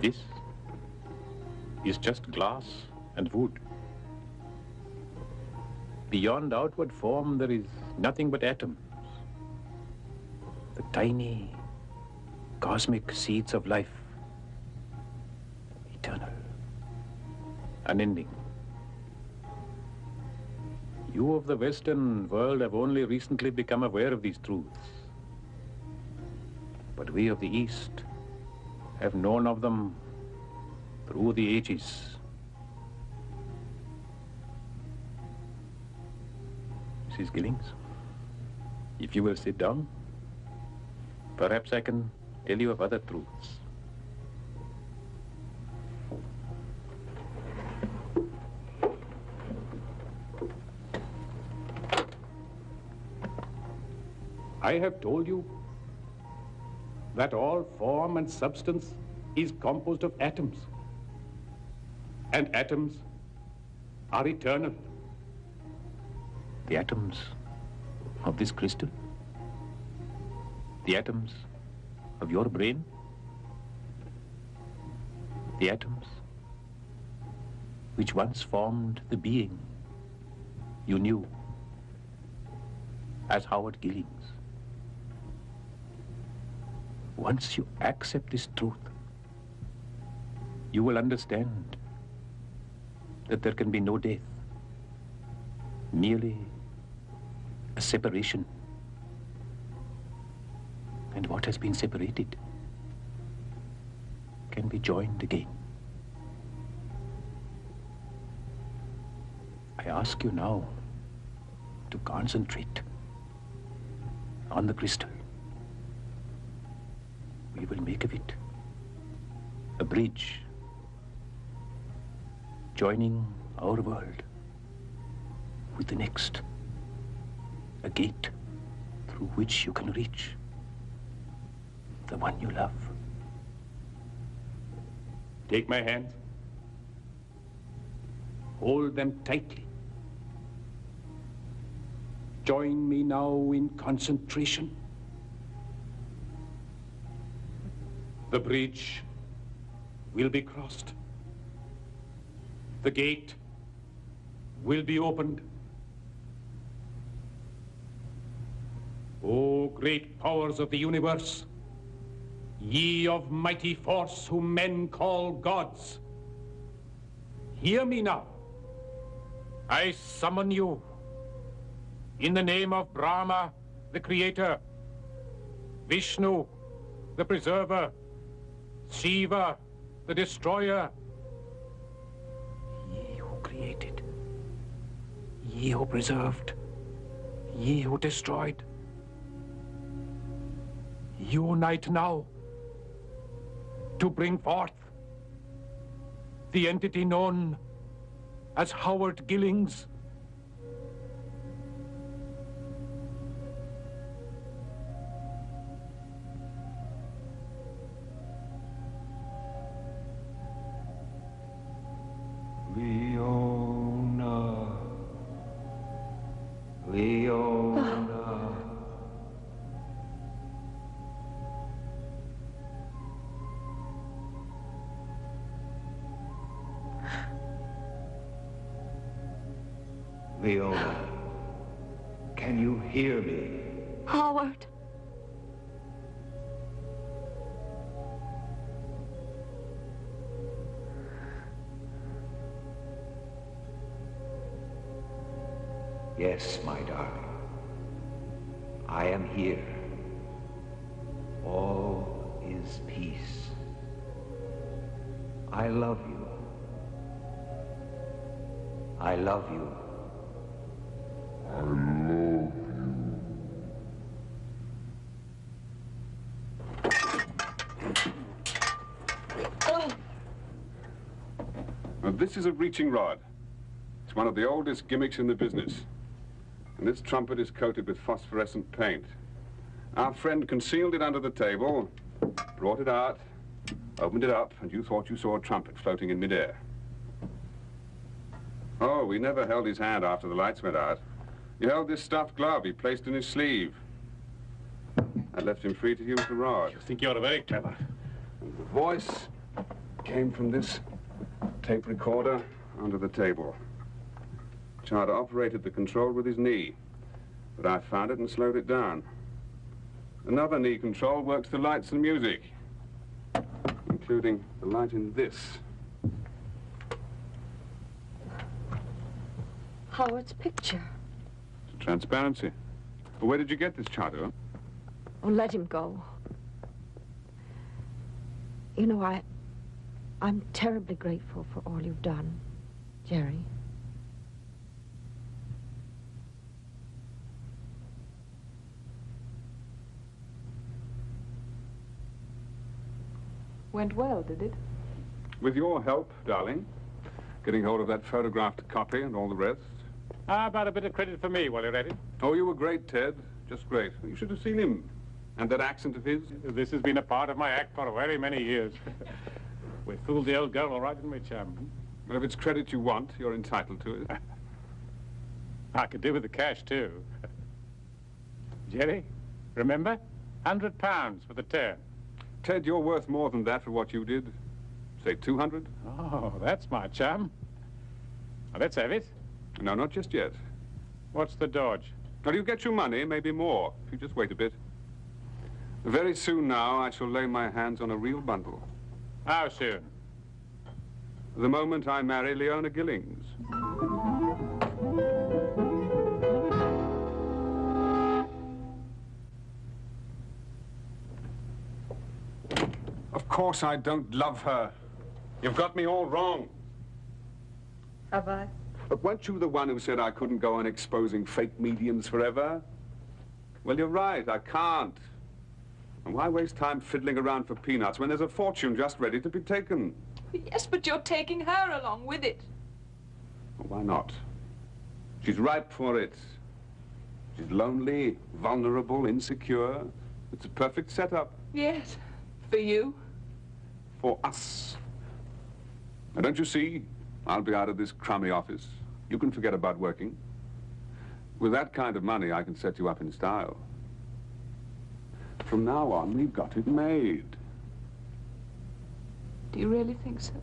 This is just glass and wood. Beyond outward form, there is nothing but atoms. The tiny, cosmic seeds of life. Eternal. Unending. You of the Western world have only recently become aware of these truths. But we of the East have known of them through the ages. Mrs. Gillings, if you will sit down, perhaps I can tell you of other truths. I have told you that all form and substance is composed of atoms. And atoms are eternal. The atoms of this crystal, the atoms of your brain, the atoms which once formed the being you knew as Howard Gillings. Once you accept this truth, you will understand that there can be no death, merely a separation. And what has been separated can be joined again. I ask you now to concentrate on the crystal. We will make of it a bridge joining our world with the next, a gate through which you can reach the one you love. Take my hands. Hold them tightly. Join me now in concentration. The bridge will be crossed. The gate will be opened. O great powers of the universe, ye of mighty force whom men call gods, hear me now. I summon you in the name of Brahma, the creator, Vishnu, the preserver, Shiva, the destroyer. Ye who created, ye who preserved, ye who destroyed, unite now to bring forth the entity known as Howard Gillings. Leona, Leona. Leona, can you hear me? Howard. Yes, my darling. I am here. All is peace. I love you. I love you. I love Now, this is a reaching rod. It's one of the oldest gimmicks in the business. And this trumpet is coated with phosphorescent paint. Our friend concealed it under the table, brought it out, opened it up, and you thought you saw a trumpet floating in midair. Oh, we never held his hand after the lights went out. He held this stuffed glove he placed in his sleeve. That left him free to use the rod. You think you're very clever. And the voice came from this tape recorder under the table. Charter operated the control with his knee, but I found it and slowed it down. Another knee control works the lights and music, including the light in this. Howard's picture. Transparency. Well, where did you get this, Charter? Oh, let him go. You know, I'm terribly grateful for all you've done, Jerry. Went well, did it? With your help, darling. Getting hold of that photographed copy and all the rest. How about a bit of credit for me while you're at it? Oh, you were great, Ted. Just great. You should have seen him. And that accent of his. This has been a part of my act for very many years. We fooled the old girl all right, didn't we, chum? Well, if it's credit you want, you're entitled to it. I could do with the cash, too. Jerry, remember? £100 for the turn. Ted, you're worth more than that for what you did. Say 200? Oh, that's my chum. Oh, let's have it. No, not just yet. What's the dodge? Now, you get your money, maybe more, if you just wait a bit. Very soon now, I shall lay my hands on a real bundle. How soon? The moment I marry Leona Gillings. Of course I don't love her. You've got me all wrong. Have I? But weren't you the one who said I couldn't go on exposing fake mediums forever? Well, you're right, I can't. And why waste time fiddling around for peanuts when there's a fortune just ready to be taken? Yes, but you're taking her along with it. Well, why not? She's ripe for it. She's lonely, vulnerable, insecure. It's a perfect setup. Yes, for you. For us. Now, don't you see? I'll be out of this crummy office. You can forget about working. With that kind of money, I can set you up in style. From now on, we've got it made. Do you really think so?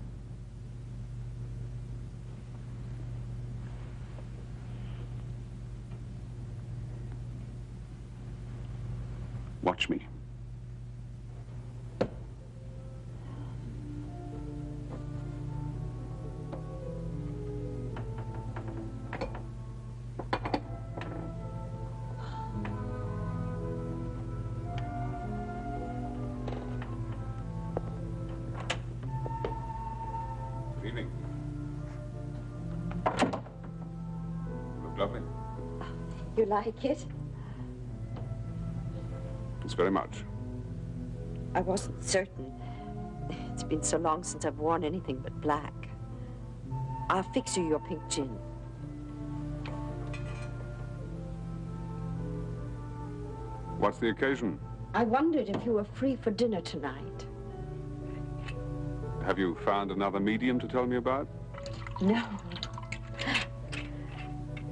Watch me. Good evening. You look lovely. You like it? It's very much. I wasn't certain. It's been so long since I've worn anything but black. I'll fix you your pink gin. What's the occasion? I wondered if you were free for dinner tonight. Have you found another medium to tell me about? No.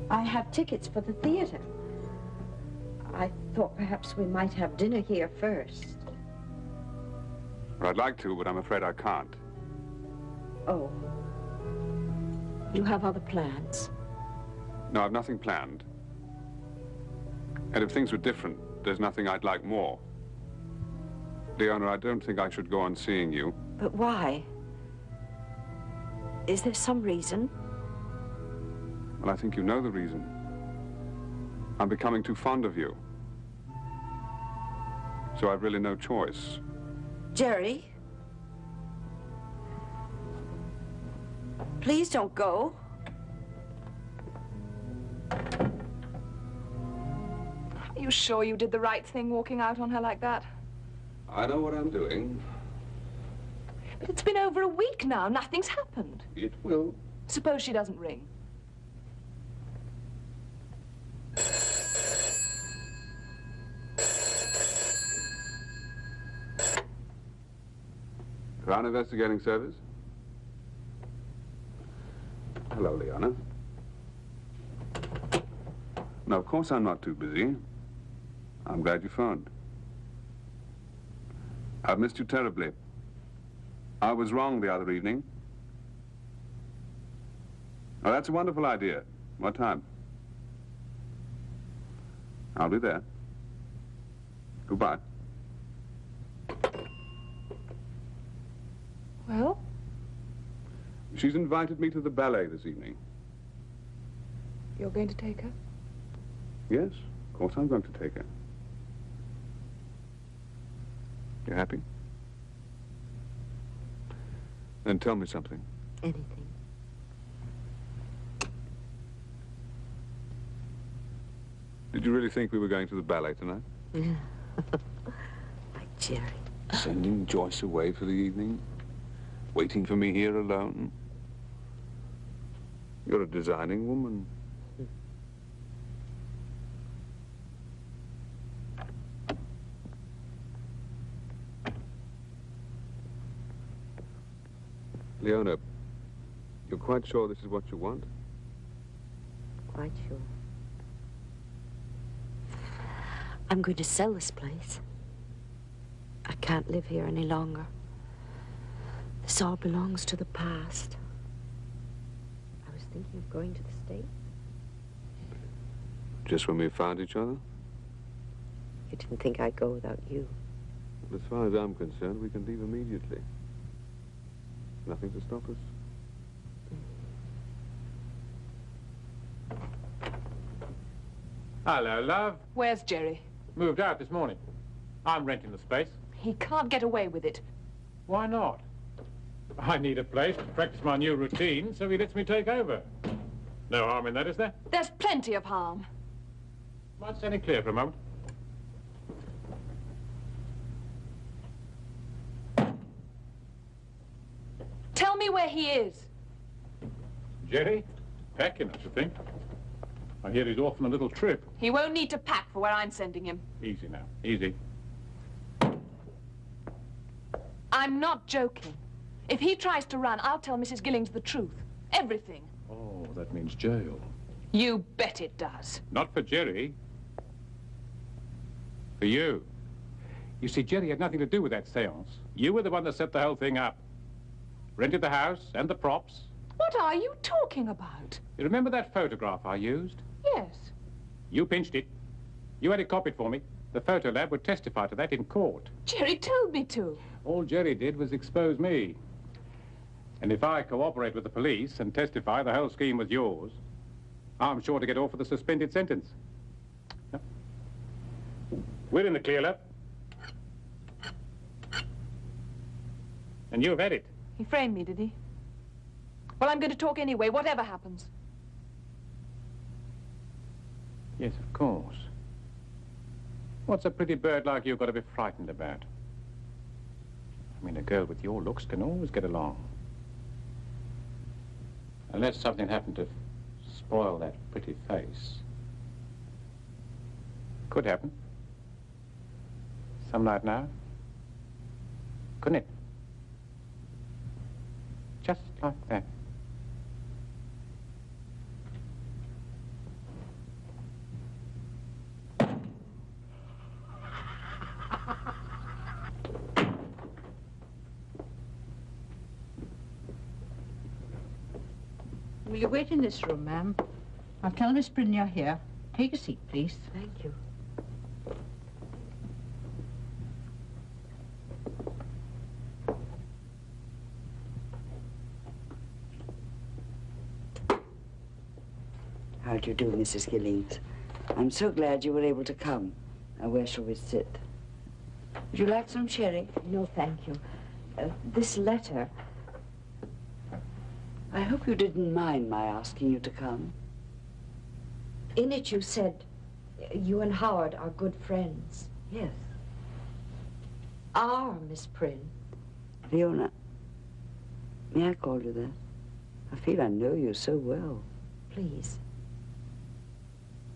I have tickets for the theater. I thought perhaps we might have dinner here first. Well, I'd like to, but I'm afraid I can't. Oh. You have other plans? No, I've nothing planned. And if things were different, there's nothing I'd like more. Leona, I don't think I should go on seeing you. But why? Is there some reason? Well, I think you know the reason. I'm becoming too fond of you. So I've really no choice. Jerry? Please don't go. Are you sure you did the right thing walking out on her like that? I know what I'm doing. But it's been over a week now. Nothing's happened. It will. Suppose she doesn't ring. Crown Investigating Service. Hello, Leona. No, of course I'm not too busy. I'm glad you phoned. I've missed you terribly. I was wrong the other evening. Oh, that's a wonderful idea. What time? I'll be there. Goodbye. Well? She's invited me to the ballet this evening. You're going to take her? Yes, of course I'm going to take her. You happy? Then tell me something. Anything. Did you really think we were going to the ballet tonight? Like Jerry. Sending Joyce away for the evening? Waiting for me here alone? You're a designing woman. Leona, you're quite sure this is what you want? Quite sure. I'm going to sell this place. I can't live here any longer. This all belongs to the past. I was thinking of going to the States? Just when we found each other? You didn't think I'd go without you. As far as I'm concerned, we can leave immediately. Nothing to stop us. Hello, love. Where's Jerry? Moved out this morning. I'm renting the space. He can't get away with it. Why not? I need a place to practice my new routine, so he lets me take over. No harm in that, is there? There's plenty of harm. Mind standing clear for a moment? Tell me where he is. Jerry? Packing, I should think. I hear he's off on a little trip. He won't need to pack for where I'm sending him. Easy now, easy. I'm not joking. If he tries to run, I'll tell Mrs. Gillings the truth. Everything. Oh, that means jail. You bet it does. Not for Jerry. For you. You see, Jerry had nothing to do with that seance. You were the one that set the whole thing up. Rented the house and the props. What are you talking about? You remember that photograph I used? Yes. You pinched it. You had it copied for me. The photo lab would testify to that in court. Jerry told me to. All Jerry did was expose me. And if I cooperate with the police and testify the whole scheme was yours, I'm sure to get off with a suspended sentence. No? We're in the clear, love. And you've had it. He framed me, did he? Well, I'm going to talk anyway, whatever happens. Yes, of course. What's a pretty bird like you got to be frightened about? I mean, a girl with your looks can always get along. Unless something happened to spoil that pretty face. Could happen. Some night now. Couldn't it? Just like that. Will you wait in this room, ma'am? I'll tell Miss Bryn you're here. Take a seat, please. Thank you. How do you do, Mrs. Gillings? I'm so glad you were able to come. Now, where shall we sit? Would you like some sherry? No, thank you. This letter... I hope you didn't mind my asking you to come. In it you said you and Howard are good friends. Yes. Are, Miss Prynne. Leona, may I call you that? I feel I know you so well. Please.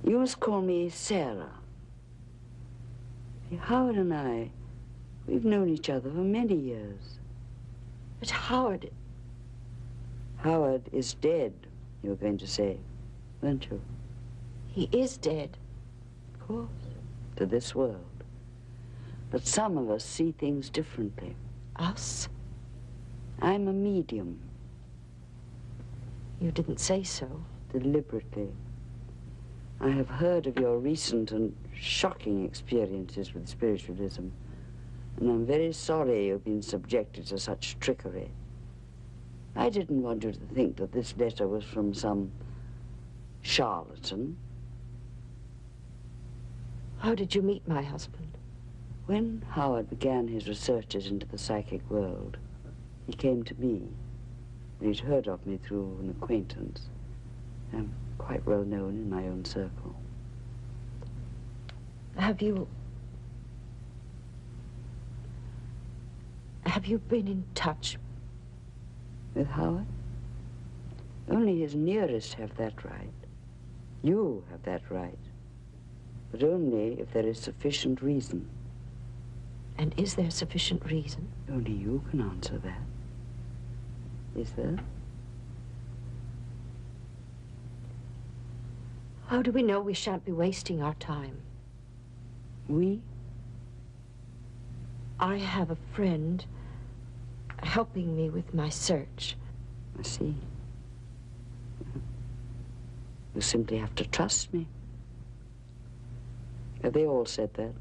You must call me Sarah. Howard and I, we've known each other for many years. But Howard... Howard is dead, you were going to say, weren't you? He is dead. Of course, to this world. But some of us see things differently. Us? I'm a medium. You didn't say so. Deliberately. I have heard of your recent and shocking experiences with spiritualism, and I'm very sorry you've been subjected to such trickery. I didn't want you to think that this letter was from some charlatan. How did you meet my husband? When Howard began his researches into the psychic world, he came to me. He'd heard of me through an acquaintance. I'm quite well known in my own circle. Have you been in touch? With Howard? Only his nearest have that right. You have that right. But only if there is sufficient reason. And is there sufficient reason? Only you can answer that. Is there? How do we know we shan't be wasting our time? We? I have a friend helping me with my search. I see. You simply have to trust me. Have they all said that?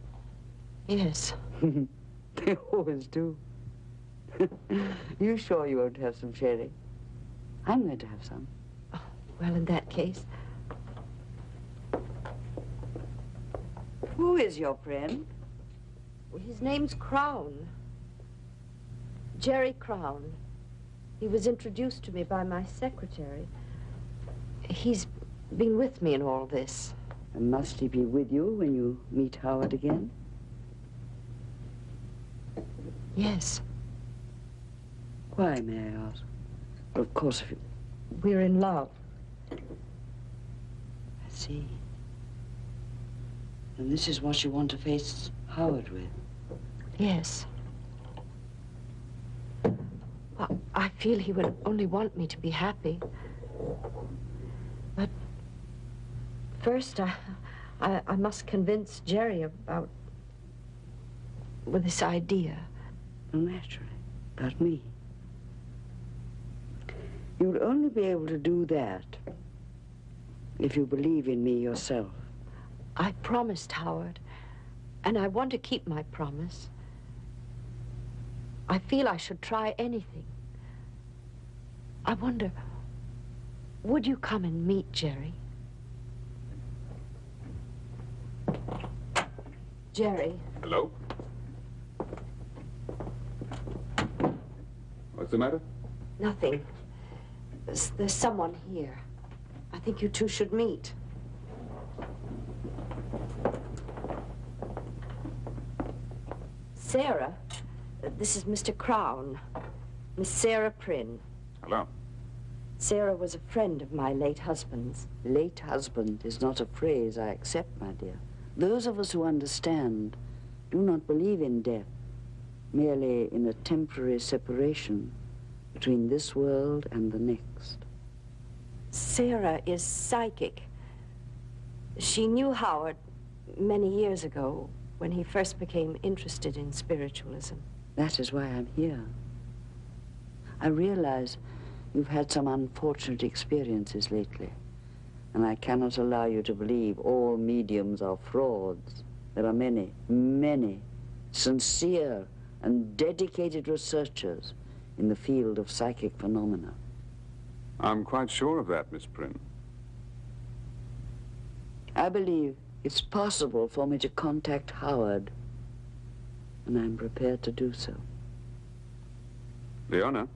Yes. They always do. You sure you won't have some sherry? I'm going to have some. Oh, well, in that case. Who is your friend? His name's Crown. Jerry Crown. He was introduced to me by my secretary. He's been with me in all this. And must he be with you when you meet Howard again? Yes. Why, may I ask? Well, of course, if you... We're in love. I see. And this is what you want to face Howard with? Yes. Well, I feel he would only want me to be happy. But first, I must convince Jerry about this idea. Well, naturally. About me. You'll only be able to do that if you believe in me yourself. I promised Howard, and I want to keep my promise. I feel I should try anything. I wonder, would you come and meet Jerry? Jerry. Hello? What's the matter? Nothing. There's someone here. I think you two should meet. Sarah, this is Mr. Crown. Miss Sarah Prynne. Hello. Sarah was a friend of my late husband's. Late husband is not a phrase I accept, my dear. Those of us who understand do not believe in death, merely in a temporary separation between this world and the next. Sarah is psychic. She knew Howard many years ago when he first became interested in spiritualism. That is why I'm here. I realize you've had some unfortunate experiences lately, and I cannot allow you to believe all mediums are frauds. There are many, many sincere and dedicated researchers in the field of psychic phenomena. I'm quite sure of that, Miss Prynne. I believe it's possible for me to contact Howard, and I'm prepared to do so. Leona?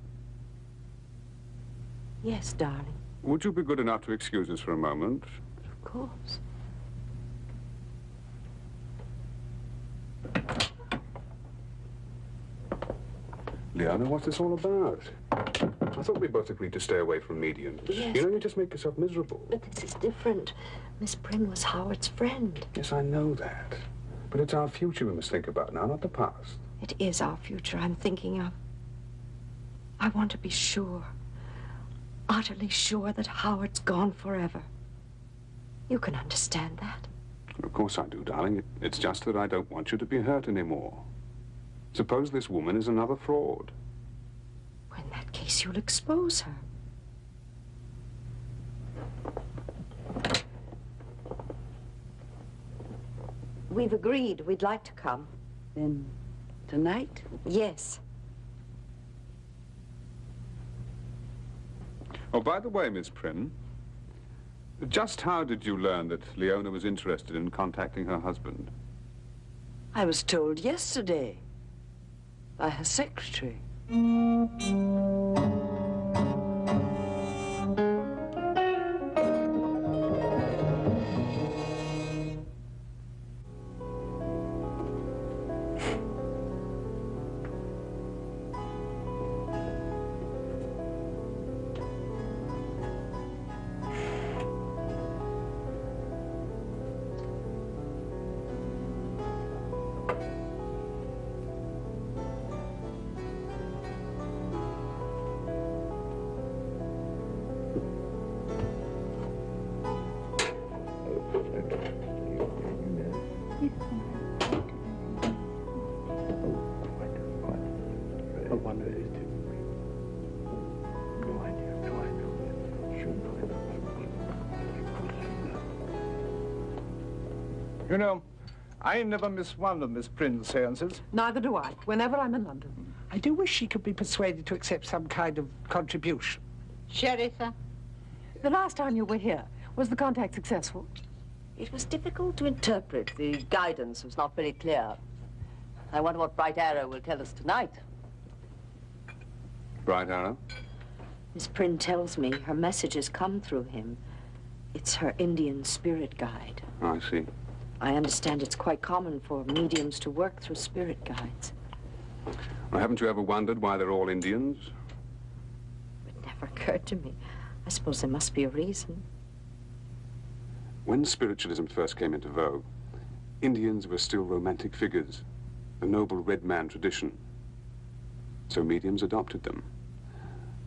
Yes, darling. Would you be good enough to excuse us for a moment? Of course. Leona, what's this all about? I thought we both agreed to stay away from mediums. Yes. You know, you just make yourself miserable. But this is different. Miss Prynne was Howard's friend. Yes, I know that. But it's our future we must think about now, not the past. It is our future I'm thinking of. I want to be sure, utterly sure that Howard's gone forever. You can understand that. Of course I do, darling. It's just that I don't want you to be hurt anymore. Suppose this woman is another fraud. Well, in that case, you'll expose her. We've agreed we'd like to come. Then tonight? Yes. Oh, by the way, Miss Prynne, just how did you learn that Leona was interested in contacting her husband? I was told yesterday by her secretary. You know, I never miss one of Miss Prynne's seances. Neither do I, whenever I'm in London. I do wish she could be persuaded to accept some kind of contribution. Sherry, sir? The last time you were here, was the contact successful? It was difficult to interpret. The guidance was not very clear. I wonder what Bright Arrow will tell us tonight. Bright Arrow? Miss Prynne tells me her messages come through him. It's her Indian spirit guide. I see. I understand it's quite common for mediums to work through spirit guides. Well, haven't you ever wondered why they're all Indians? It never occurred to me. I suppose there must be a reason. When spiritualism first came into vogue, Indians were still romantic figures, the noble red man tradition. So mediums adopted them.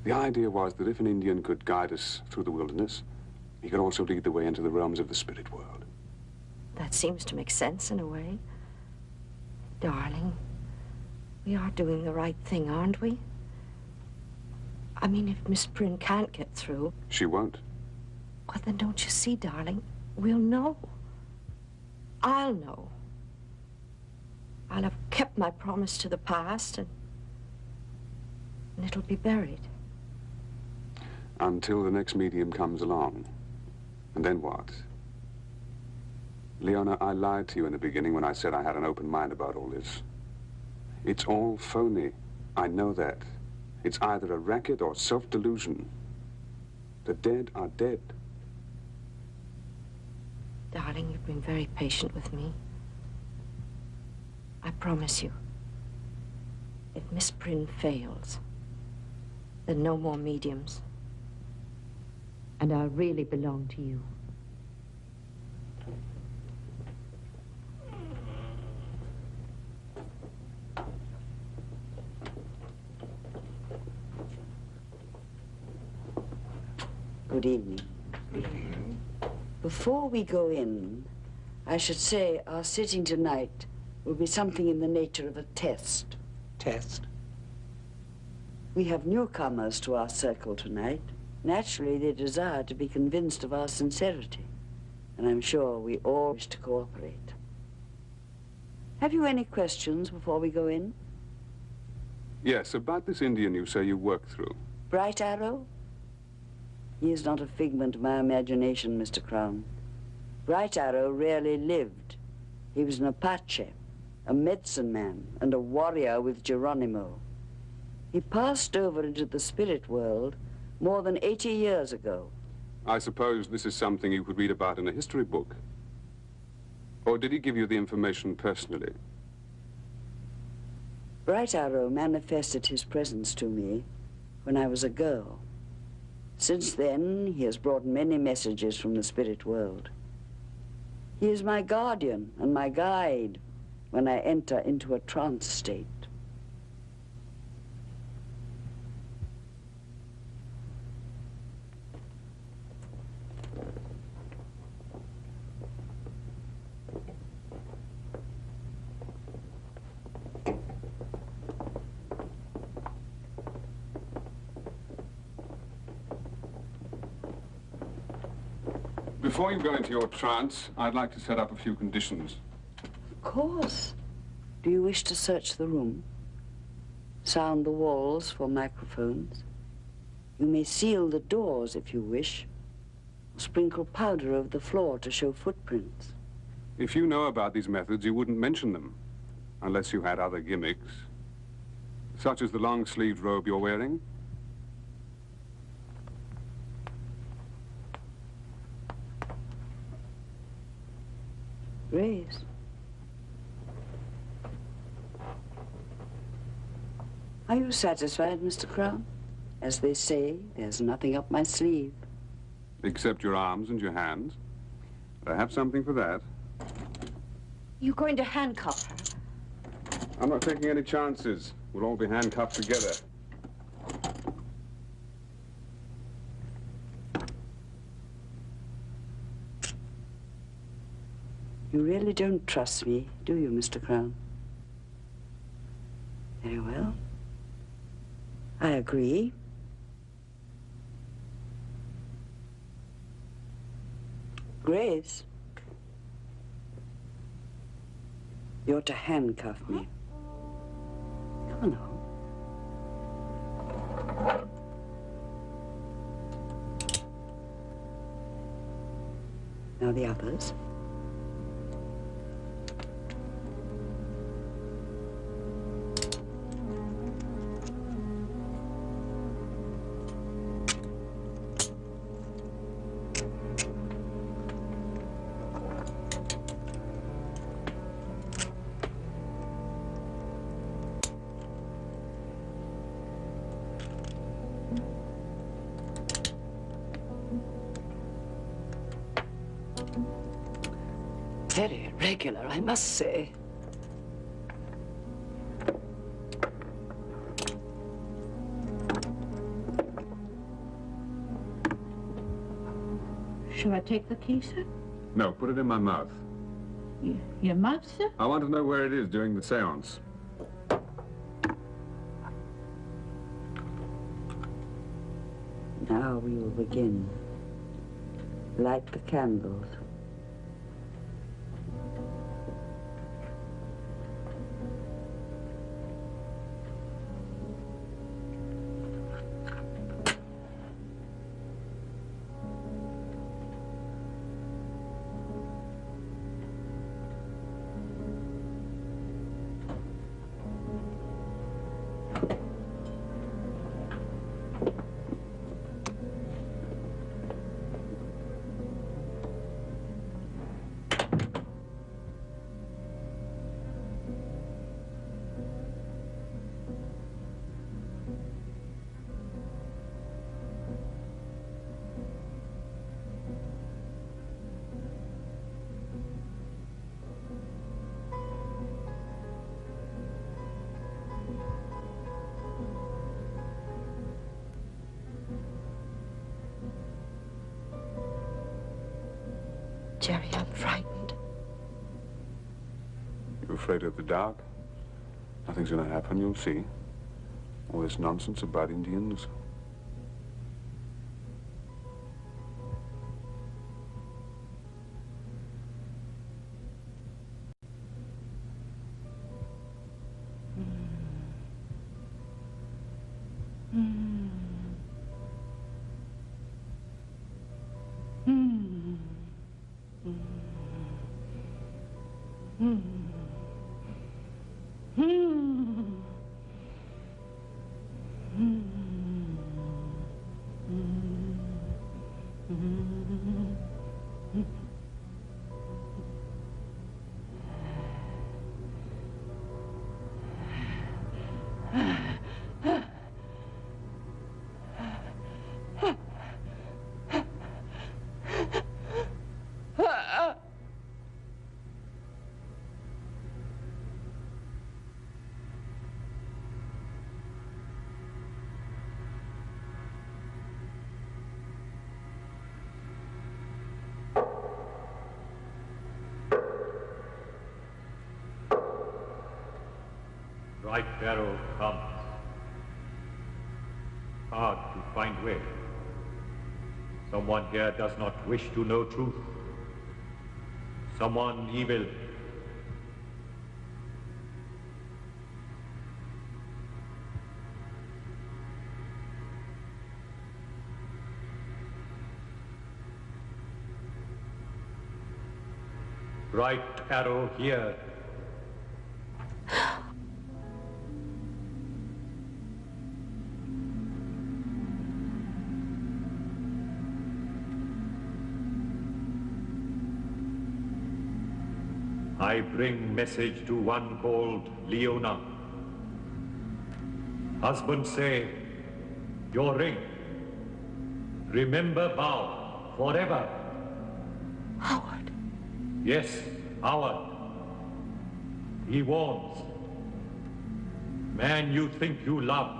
The idea was that if an Indian could guide us through the wilderness, he could also lead the way into the realms of the spirit world. That seems to make sense in a way. Darling, we are doing the right thing, aren't we? I mean, if Miss Prynne can't get through... She won't. Well, then don't you see, darling? We'll know. I'll know. I'll have kept my promise to the past, and it'll be buried. Until the next medium comes along. And then what? Leona, I lied to you in the beginning when I said I had an open mind about all this. It's all phony. I know that. It's either a racket or self-delusion. The dead are dead. Darling, you've been very patient with me. I promise you, if Miss Prynne fails, then no more mediums. And I'll really belong to you. Good evening. Before we go in, I should say our sitting tonight will be something in the nature of a test. Test? We have newcomers to our circle tonight. Naturally, they desire to be convinced of our sincerity, and I'm sure we all wish to cooperate. Have you any questions before we go in? Yes, about this Indian you say you worked through. Bright Arrow? He is not a figment of my imagination, Mr. Crown. Bright Arrow rarely lived. He was an Apache, a medicine man, and a warrior with Geronimo. He passed over into the spirit world more than 80 years ago. I suppose this is something you could read about in a history book. Or did he give you the information personally? Bright Arrow manifested his presence to me when I was a girl. Since then, he has brought many messages from the spirit world. He is my guardian and my guide when I enter into a trance state. Before you go into your trance, I'd like to set up a few conditions. Of course. Do you wish to search the room? Sound the walls for microphones? You may seal the doors if you wish. Sprinkle powder over the floor to show footprints. If you know about these methods, you wouldn't mention them, unless you had other gimmicks, such as the long-sleeved robe you're wearing. Grace. Are you satisfied, Mr. Crown? As they say, there's nothing up my sleeve. Except your arms and your hands. But I have something for that. You going to handcuff her? I'm not taking any chances. We'll all be handcuffed together. You really don't trust me, do you, Mr. Crown? Very well. I agree. Grace, You're to handcuff me. Come on. Now the others. Very regular, I must say. Shall I take the key, sir? No, put it in my mouth. Your mouth, sir? I want to know where it is during the seance. Now we will begin. Light the candles. Jerry, I'm frightened. You're afraid of the dark? Nothing's going to happen, you'll see. All this nonsense about Indians. Bright Arrow comes. Hard to find way. Someone here does not wish to know truth. Someone evil. Bright Arrow here. I bring message to one called Leona. Husband say, your ring. Remember vow forever. Howard. Yes, Howard. He warns. Man you think you love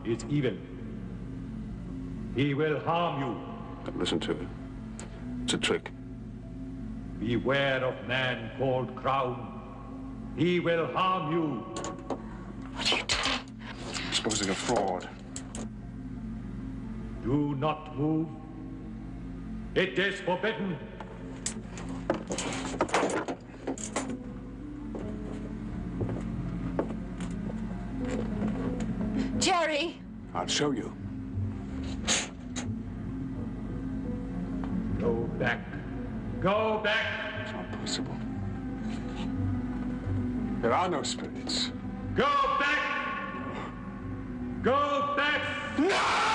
is evil. He will harm you. Don't listen to it. It's a trick. Beware of man called Crown. He will harm you. What are you doing? Exposing a fraud. Do not move. It is forbidden. I'll show you. Go back. Go back! It's not possible. There are no spirits. Go back! Go back! No!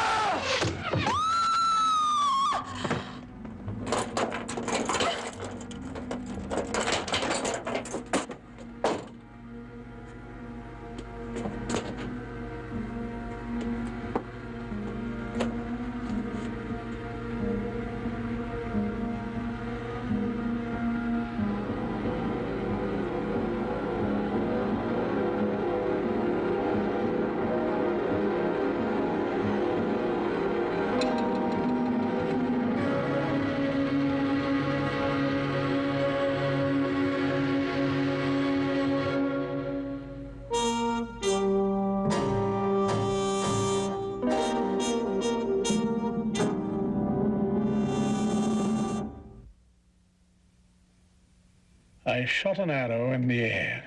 I shot an arrow in the air.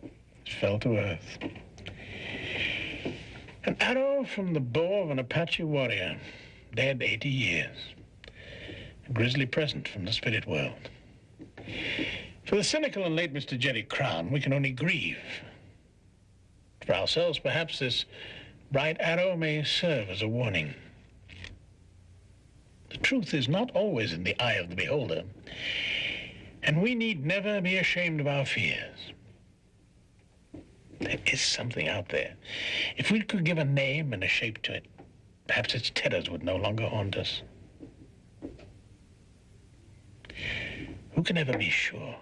It fell to earth. An arrow from the bow of an Apache warrior, dead 80 years. A grisly present from the spirit world. For the cynical and late Mr. Jerry Crown, we can only grieve. For ourselves, perhaps this bright arrow may serve as a warning. The truth is not always in the eye of the beholder. And we need never be ashamed of our fears. There is something out there. If we could give a name and a shape to it, perhaps its terrors would no longer haunt us. Who can ever be sure?